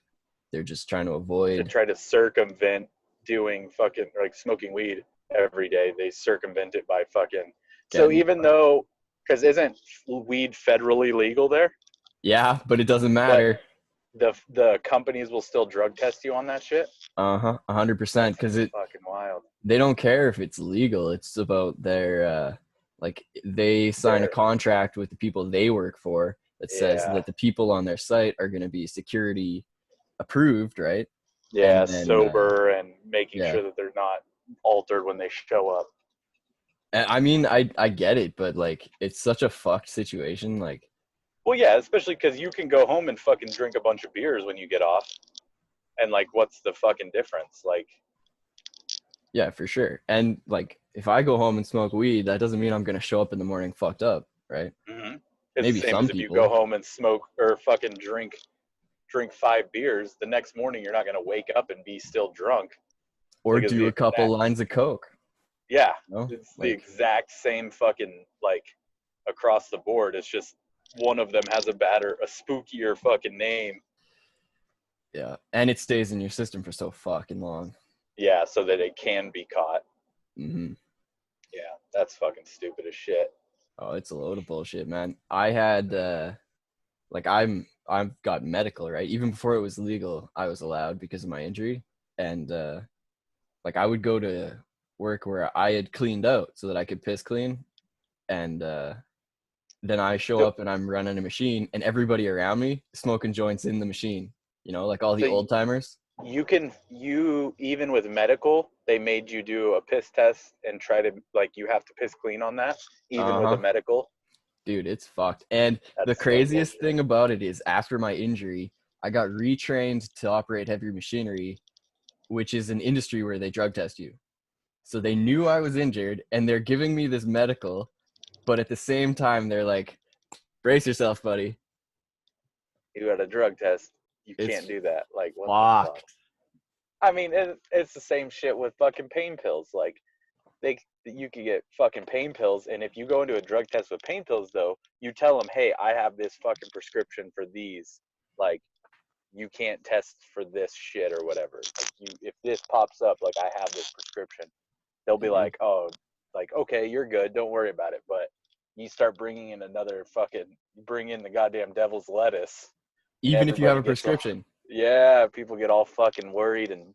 They're just trying to To avoid try to circumvent doing fucking like smoking weed every day, they circumvent it by fucking. So getting even though, because isn't weed federally legal there? yeah, but it doesn't But matter. the companies will still drug test you on that shit. Uh-huh, 100%, That's because it fucking wild. they don't care if it's legal. It's about their like they sign a There, contract with the people they work for that says yeah, that the people on their site are going to be security approved, right? yeah, And then sober and making yeah, sure that they're not altered when they show up. and I mean I get it, but like it's such a fucked situation. Like Well, yeah, especially because you can go home and fucking drink a bunch of beers when you get off, and like, what's the fucking difference? Like, yeah, for sure. And like if I go home and smoke weed, that doesn't mean I'm going to show up in the morning fucked up, right? mm-hmm. It's the Maybe same as some if you go people, home and smoke or fucking drink 5 beers. The next morning, you're not gonna wake up and be still drunk. or Like, it's do the a couple exact, lines of coke, yeah, you know? it's the Like exact same fucking like across the board. It's just one of them has a spookier fucking name. Yeah, and it stays in your system for so fucking long. Yeah, so that it can be caught. Hmm. Yeah, that's fucking stupid as shit. Oh, it's a load of bullshit, man. I had like I've got medical, right? Even before it was legal, I was allowed because of my injury. And like I would go to work where I had cleaned out so that I could piss clean. And then I show So, up and I'm running a machine and everybody around me smoking joints in the machine, like all the so old timers. you even with medical, they made you do a piss test and try to like you have to piss clean on that, even with a Uh-huh. medical. Dude, it's fucked. And the That's some craziest bullshit. thing about it is after my injury, I got retrained to operate heavy machinery, which is an industry where they drug test you. So they knew I was injured and they're giving me this medical, but at the same time, they're like, brace yourself, buddy. You got a drug test. You can't It's do that. Like, what the fuck? fucked. I mean, it's the same shit with fucking pain pills. Like, you could get fucking pain pills, and if you go into a drug test with pain pills, though, you tell them, hey, I have this fucking prescription for these. Like, you can't test for this shit or whatever. Like, if this pops up, like, I have this prescription, they'll be Mhm. like, oh, like, okay, you're good, don't worry about it. But you start bring in the goddamn devil's lettuce, and Even if you have everybody a gets all, prescription. yeah, people get all fucking worried, and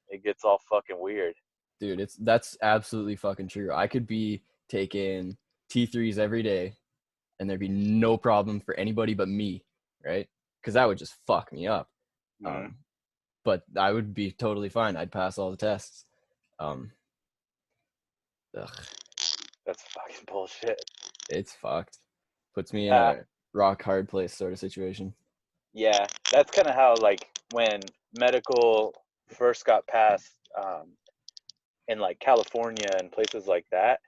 it gets all fucking weird. Dude, that's absolutely fucking true. I could be taking T3s every day and there'd be no problem for anybody but me, right? Because that would just fuck me up. Mm-hmm. Um, but I would be totally fine. I'd pass all the tests. Um, ugh, That's fucking bullshit. it's fucked. Puts me in Uh, a rock hard place sort of situation. yeah, that's kind of how like when medical first got passed in like California and places like that,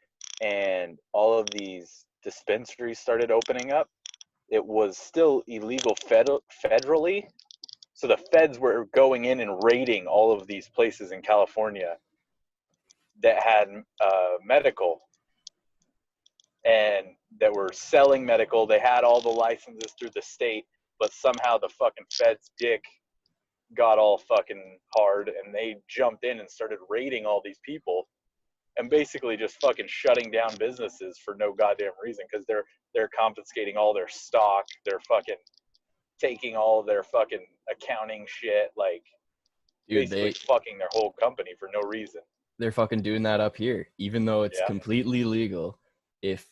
and all of these dispensaries started opening up. It was still illegal federally, so the feds were going in and raiding all of these places in California that had medical and that were selling medical. They had all the licenses through the state, but somehow the fucking feds dick got all fucking hard and they jumped in and started raiding all these people and basically just fucking shutting down businesses for no goddamn reason because they're confiscating all their stock, they're fucking taking all of their fucking accounting shit, like Dude, basically fucking their whole company for no reason. they're fucking doing that up here, even though it's Yeah. completely legal. If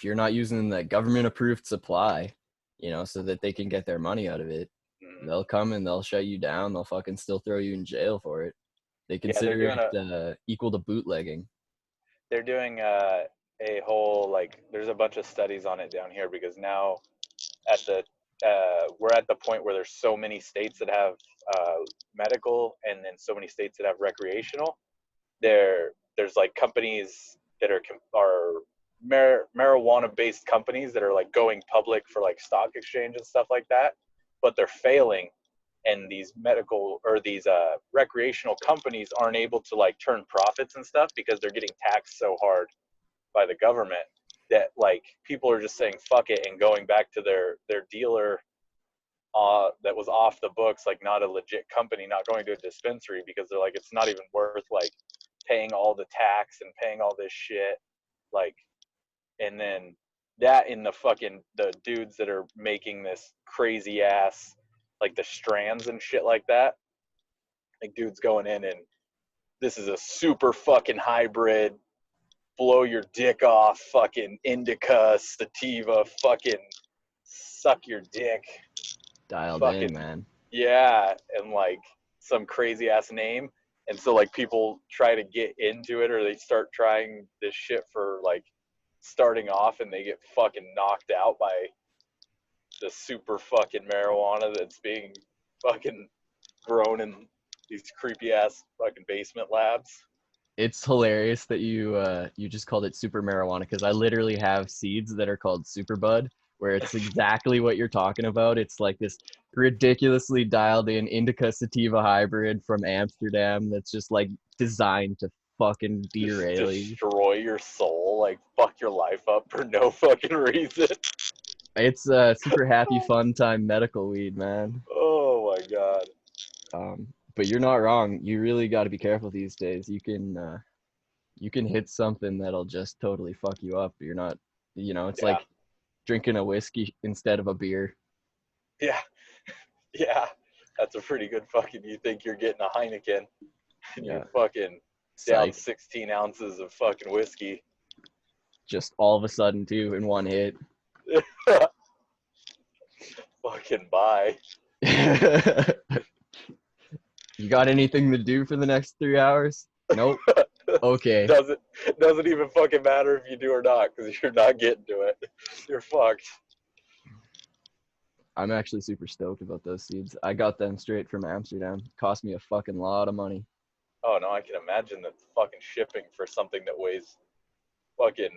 you're not using that government approved supply, so that they can get their money out of it, Mhm. they'll come and they'll shut you down. They'll fucking still throw you in jail for it. They Yeah, they're consider doing a it equal to bootlegging. they're doing a whole like there's a bunch of studies on it down here because now at the we're at the point where there's so many states that have medical and then so many states that have recreational. There's like companies that are marijuana based companies that are like going public for like stock exchange and stuff like that, but they're failing, and these medical or these recreational companies aren't able to like turn profits and stuff because they're getting taxed so hard by the government that like people are just saying fuck it and going back to their dealer that was off the books, like not a legit company, not going to a dispensary because they're like it's not even worth like paying all the tax and paying all this shit, like, and then that in the dudes that are making this crazy ass like the strands and shit like that, like dudes going in and this is a super fucking hybrid blow your dick off fucking indica sativa fucking suck your dick Dialed in, fucking man. yeah, and like some crazy ass name, and so like people try to get into it or they start trying this shit for like starting off and they get fucking knocked out by the super fucking marijuana that's being fucking grown in these creepy ass fucking basement labs. It's hilarious that you just called it super marijuana because I literally have seeds that are called super bud, where it's exactly what you're talking about. It's like this ridiculously dialed in indica sativa hybrid from Amsterdam that's just like designed to fucking Just derail you. destroy your soul, like fuck your life up for no fucking reason. It's super happy fun time medical weed, man. Oh my god. But you're not wrong. You really got to be careful these days. You can hit something that'll just totally fuck you up. You're not, it's Yeah. like drinking a whiskey instead of a beer. Yeah. Yeah. That's a pretty good fucking. You think you're getting a Heineken, and you're Yeah, fucking down psych. 16 ounces of fucking whiskey. Just all of a sudden, too, in one hit. Fucking bye. You got anything to do for the next 3 hours? Nope. Okay. doesn't doesn't even fucking matter if you do or not because you're not getting to it. You're fucked. I'm actually super stoked about those seeds. I got them straight from Amsterdam. Cost me a fucking lot of money. Oh no, I can imagine that fucking shipping for something that weighs fucking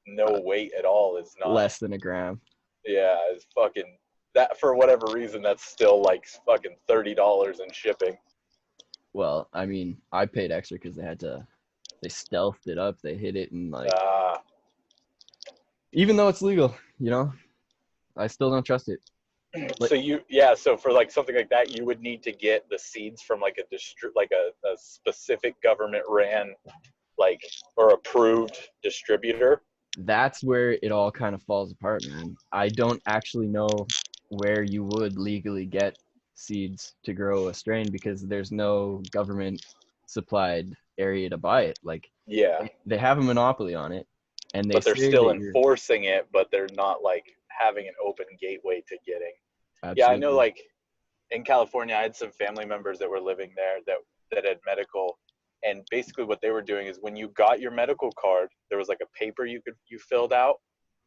no Uh, weight at all is not. Less than a gram. Yeah, is fucking that for whatever reason that's still like fucking $30 in shipping. Well, I mean, I paid extra because they stealthed it up. They hid it and like, Uh, even though it's legal, I still don't trust it. Like, so so for like something like that, you would need to get the seeds from like a specific government ran like or approved distributor. that's where it all kind of falls apart, man. I don't actually know where you would legally get seeds to grow a strain because there's no government supplied area to buy it. Like Yeah, they have a monopoly on it and they but they're say still that you're enforcing it, but they're not like having an open gateway to getting. Yeah, I know absolutely like in California, I had some family members that were living there that had medical, and basically what they were doing is when you got your medical card, there was like a paper you filled out,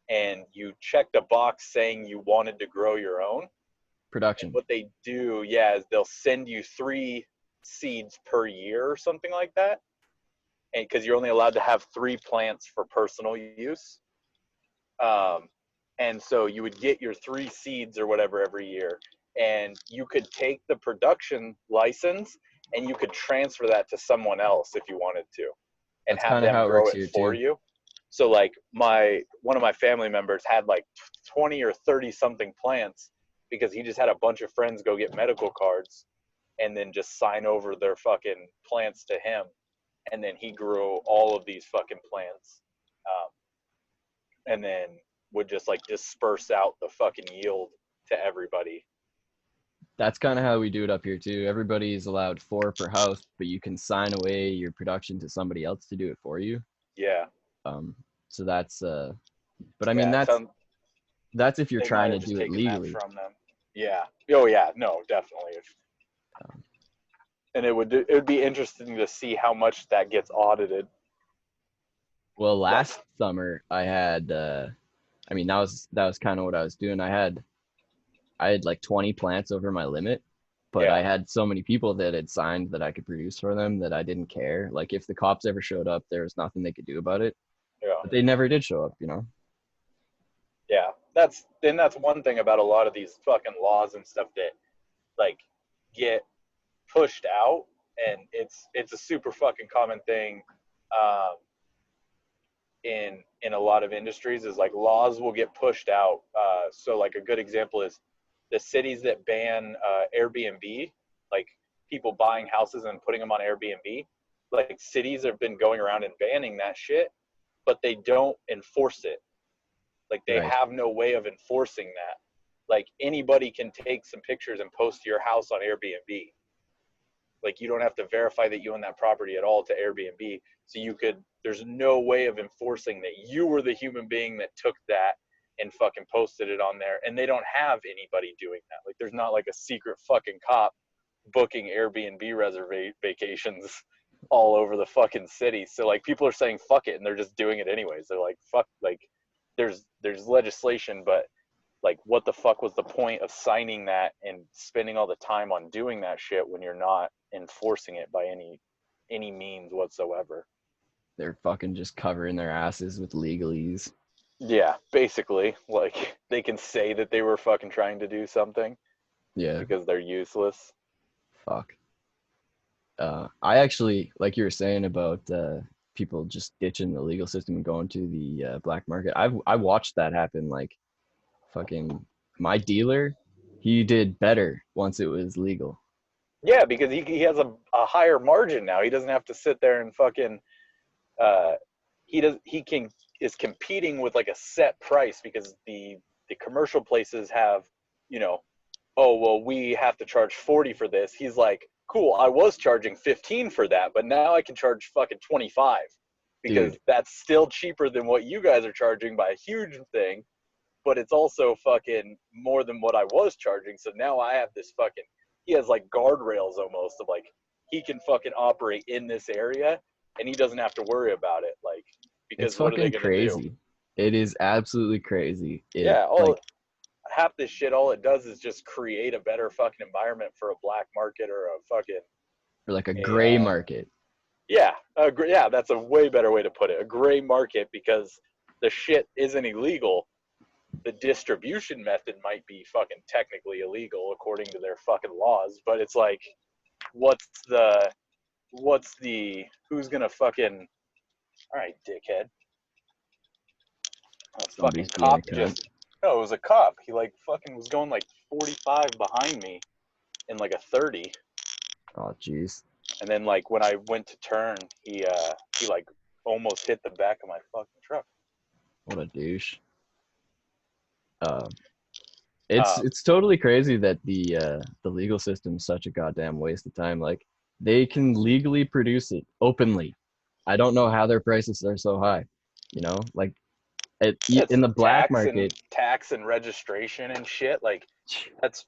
and you checked a box saying you wanted to grow your own. And production. what they do, yeah, is they'll send you 3 seeds per year or something like that, and because you're only allowed to have 3 plants for personal use. Um, and so you would get your 3 seeds or whatever every year, and you could take the production license and you could transfer that to someone else if you wanted to, and That's have kind of them how it grow works it here for too. you. So like one of my family members had like 20 or 30 something plants because he just had a bunch of friends go get medical cards and then just sign over their fucking plants to him, and then he grew all of these fucking plants, um, and then would just like disperse out the fucking yield to everybody. That's kind of how we do it up here too. Everybody is allowed 4 per house, but you can sign away your production to somebody else to do it for you. Yeah, Um, so that's but I mean yeah. It sounds that's if you're they might trying to have just do it taken that legally. from them. Yeah. Oh yeah. No, definitely. Um, And it would be interesting to see how much that gets audited. well, Like, last summer I had I mean that was kind of what I was doing. I had like 20 plants over my limit, but yeah, I had so many people that had signed that I could produce for them that I didn't care. Like if the cops ever showed up, there was nothing they could do about it. yeah, But they never did show up. yeah. That's one thing about a lot of these fucking laws and stuff that like get pushed out, and it's a super fucking common thing. Um, in a lot of industries is like laws will get pushed out. So like a good example is the cities that ban Airbnb, like people buying houses and putting them on Airbnb. Like cities have been going around and banning that shit, but they don't enforce it. Like they Right. have no way of enforcing that. Like anybody can take some pictures and post to your house on Airbnb. Like you don't have to verify that you own that property at all to Airbnb. So there's no way of enforcing that you were the human being that took that and fucking posted it on there. And they don't have anybody doing that. Like there's not like a secret fucking cop booking Airbnb vacations all over the fucking city. So like people are saying fuck it and they're just doing it anyways. They're like fuck, like there's legislation, but like what the fuck was the point of signing that and spending all the time on doing that shit when you're not enforcing it by any means whatsoever? They're fucking just covering their asses with legalese. Yeah, basically, like they can say that they were fucking trying to do something Yeah, because they're useless. fuck. I actually, like you were saying about people just ditching the legal system and going to the black market. I watched that happen like fucking my dealer, he did better once it was legal. Yeah, because he has a higher margin now. He doesn't have to sit there and fucking uh he can is competing with like a set price because the commercial places have, you know, oh well we have to charge 40 for this. He's like, cool, I was charging 15 for that, but now I can charge fucking 25 because Dude, that's still cheaper than what you guys are charging by a huge thing, but it's also fucking more than what I was charging. So now I have this fucking, he has like guardrails almost of like, he can fucking operate in this area and he doesn't have to worry about it. Like, it's because what are they fucking going to do? crazy. It is absolutely crazy. It Yeah, all like half this shit, all it does is just create a better fucking environment for a black market or a fucking, for like a a, gray market. yeah, yeah, that's a way better way to put it. A gray market because the shit isn't illegal, the distribution method might be fucking technically illegal according to their fucking laws, but it's like, what's the, who's gonna fucking, all right, dickhead. A fucking Somebody's being a cop cunt. just, no, it was a cop. He like fucking was going like 45 behind me in like a 30. Oh jeez. And then like when I went to turn, he like almost hit the back of my fucking truck. What a douche. Um it's Um, it's totally crazy that the legal system is such a goddamn waste of time. Like they can legally produce it openly. I don't know how their prices are so high. You know, like it's in the black market. tax and registration and shit. Like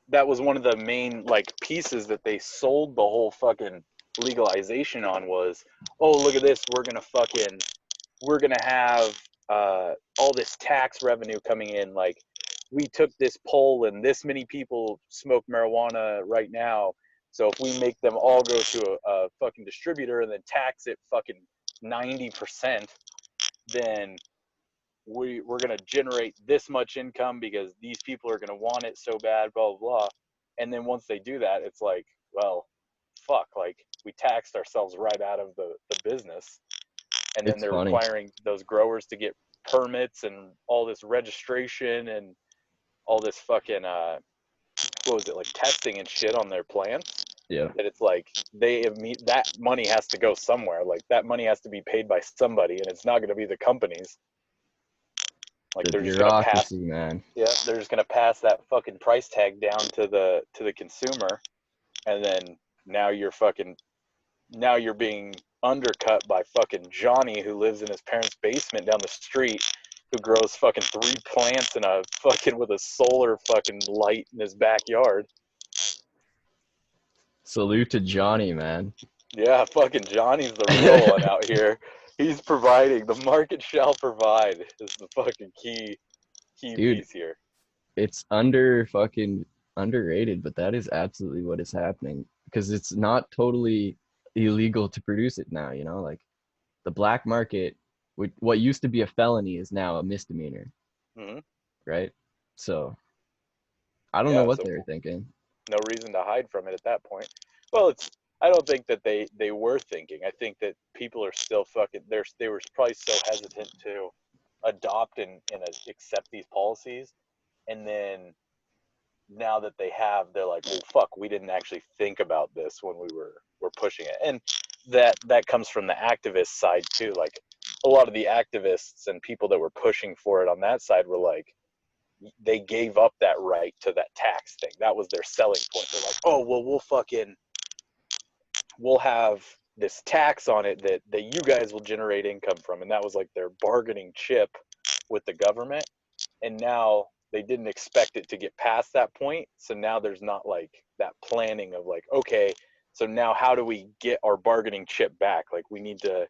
that was one of the main like pieces that they sold the whole fucking legalization on was, oh look at this, we're gonna have all this tax revenue coming in. Like we took this poll and this many people smoke marijuana right now, so if we make them all go to a fucking distributor and then tax it fucking 90%, then we're going to generate this much income because these people are going to want it so bad, blah, blah, blah. And then once they do that, it's like, well, fuck, like we taxed ourselves right out of the business. And then It's they're funny. requiring those growers to get permits and all this registration and all this fucking, what was it, like testing and shit on their plants. Yeah. That it's like that money has to go somewhere. Like that money has to be paid by somebody, and it's not going to be the companies. Like The they're just gonna pass, bureaucracy, man. yeah, they're just gonna pass that fucking price tag down to the consumer, and then now you're fucking, now you're being undercut by fucking Johnny who lives in his parents' basement down the street, who grows fucking 3 plants in a fucking with a solar fucking light in his backyard. Salute to Johnny, man. Yeah, fucking Johnny's the real one out here. He's providing. The market shall provide is the fucking key Dude, piece here. it's under fucking underrated, but that is absolutely what is happening because it's not totally illegal to produce it now, you know? Like the black market, what used to be a felony is now a misdemeanor, Hmm. right? So I don't know Yeah, what so they were thinking. no reason to hide from it at that point. Well, it's, I don't think that they were thinking. I think that people are still fucking, they were probably so hesitant to adopt and accept these policies, and then now that they have, they're like, well, fuck, we didn't actually think about this when we were pushing it, and that comes from the activist side too. Like a lot of the activists and people that were pushing for it on that side were like, they gave up that right to that tax thing. That was their selling point. They're like, oh well, we'll have this tax on it that you guys will generate income from, and that was like their bargaining chip with the government. And now they didn't expect it to get past that point, so now there's not like that planning of like, okay, so now how do we get our bargaining chip back? Like we need to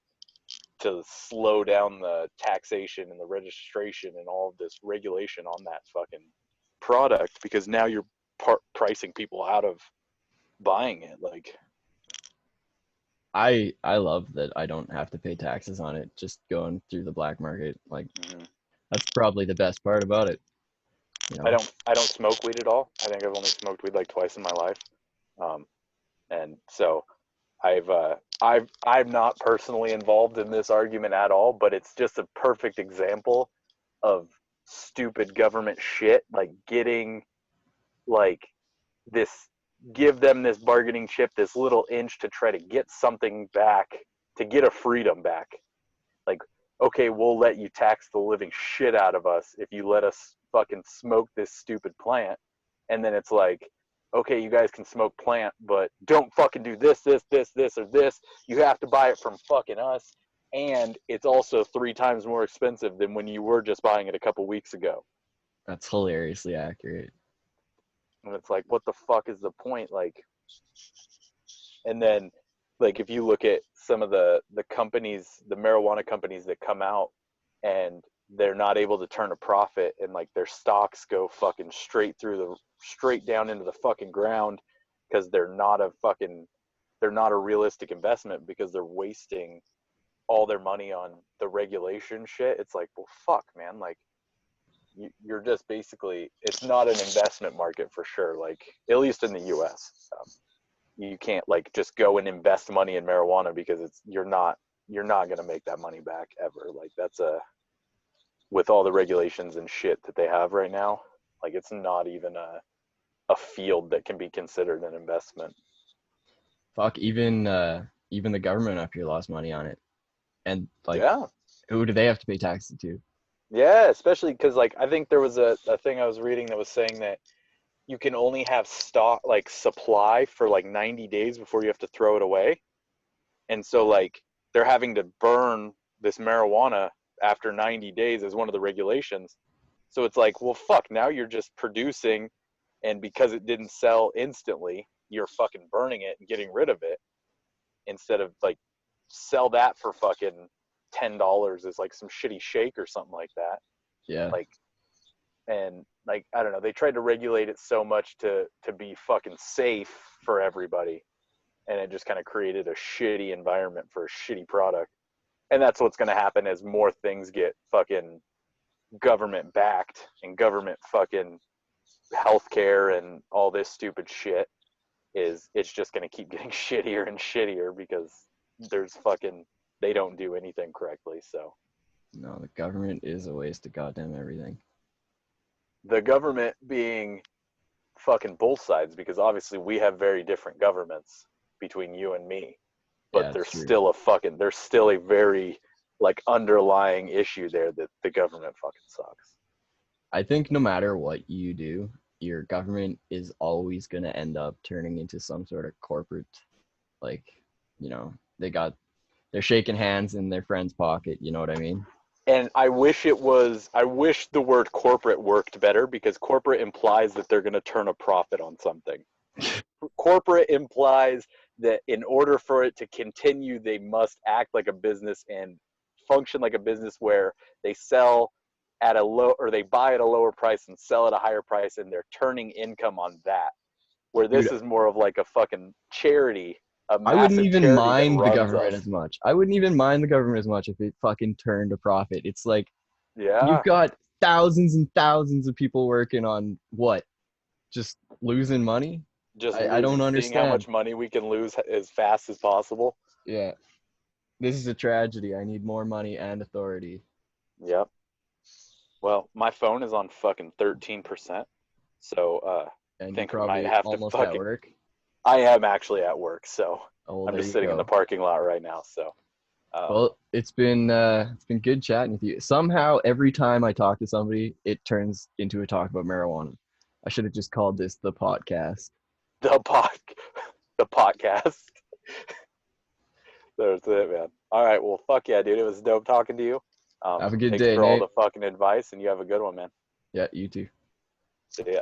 slow down the taxation and the registration and all of this regulation on that fucking product because now you're pricing people out of buying it. Like, I love that I don't have to pay taxes on it just going through the black market. Like mhm. that's probably the best part about it, you know? I don't smoke weed at all. I think I've only smoked weed like twice in my life, um, and so I'm not personally involved in this argument at all. But it's just a perfect example of stupid government shit, like getting like this, give them this bargaining chip, this little inch to try to get something back, to get a freedom back. Like, okay, we'll let you tax the living shit out of us if you let us fucking smoke this stupid plant. And then it's like, okay, you guys can smoke plant, but don't fucking do this, this, this, this, or this. You have to buy it from fucking us. And it's also 3 times more expensive than when you were just buying it a couple weeks ago. That's hilariously accurate. And it's like, what the fuck is the point? Like, and then, like, if you look at some of the companies, the marijuana companies that come out and they're not able to turn a profit, and like their stocks go fucking straight down into the fucking ground because they're not a realistic investment because they're wasting all their money on the regulation shit. It's like, well, fuck, man. Like, you're just basically, it's not an investment market for sure. Like, at least in the US, you can't like just go and invest money in marijuana because you're not going to make that money back ever. Like, that's with all the regulations and shit that they have right now, like, it's not even a field that can be considered an investment. Fuck, even the government up here lost money on it. And like, yeah, who do they have to pay taxes to? yeah, especially because like I think there was a thing I was reading that was saying that you can only have stock, like supply, for like 90 days before you have to throw it away. And so like they're having to burn this marijuana after 90 days as one of the regulations. So it's like, well, fuck, now you're just producing, and because it didn't sell instantly, you're fucking burning it and getting rid of it instead of like sell that for fucking $10 as like some shitty shake or something like that. Yeah. Like, and like, I don't know, they tried to regulate it so much to be fucking safe for everybody, and it just kind of created a shitty environment for a shitty product. And that's what's going to happen as more things get fucking government backed and government fucking healthcare and all this stupid shit, is it's just going to keep getting shittier and shittier because they don't do anything correctly. So No, the government is a waste of goddamn everything. the government being fucking both sides, because obviously we have very different governments between you and me, but Yeah, there's it's true. there's still a very like underlying issue there that the government fucking sucks. I think no matter what you do, your government is always going to end up turning into some sort of corporate, like, they're shaking hands in their friend's pocket. You know what I mean? And I wish the word corporate worked better, because corporate implies that they're going to turn a profit on something. Corporate implies that in order for it to continue, they must act like a business and function like a business, where they sell at a low, or they buy at a lower price and sell at a higher price, and they're turning income on that. Where this Dude, is more of like a fucking charity, a I wouldn't massive even charity that mind the runs government us. as much. I wouldn't even mind the government as much if it fucking turned a profit. It's like, you've Yeah, got thousands and thousands of people working on what? Just losing money? just I don't losing, seeing how understand. much money we can lose as fast as possible. Yeah. This is a tragedy. I need more money and authority. Yep. Well, my phone is on fucking 13%. So I And you're think I might probably have to almost at fucking, work. I am actually at work, so Oh, well, I'm there just you sitting in the go. parking lot right now. So Well, it's been good chatting with you. Somehow every time I talk to somebody, it turns into a talk about marijuana. I should have just called this the podcast. the pod, the podcast. That's it, man. All right, well, fuck yeah, dude. It was dope talking to you. Have a good Thanks day, for all Nate. the fucking advice, and you have a good one, man. Yeah, you too. See ya.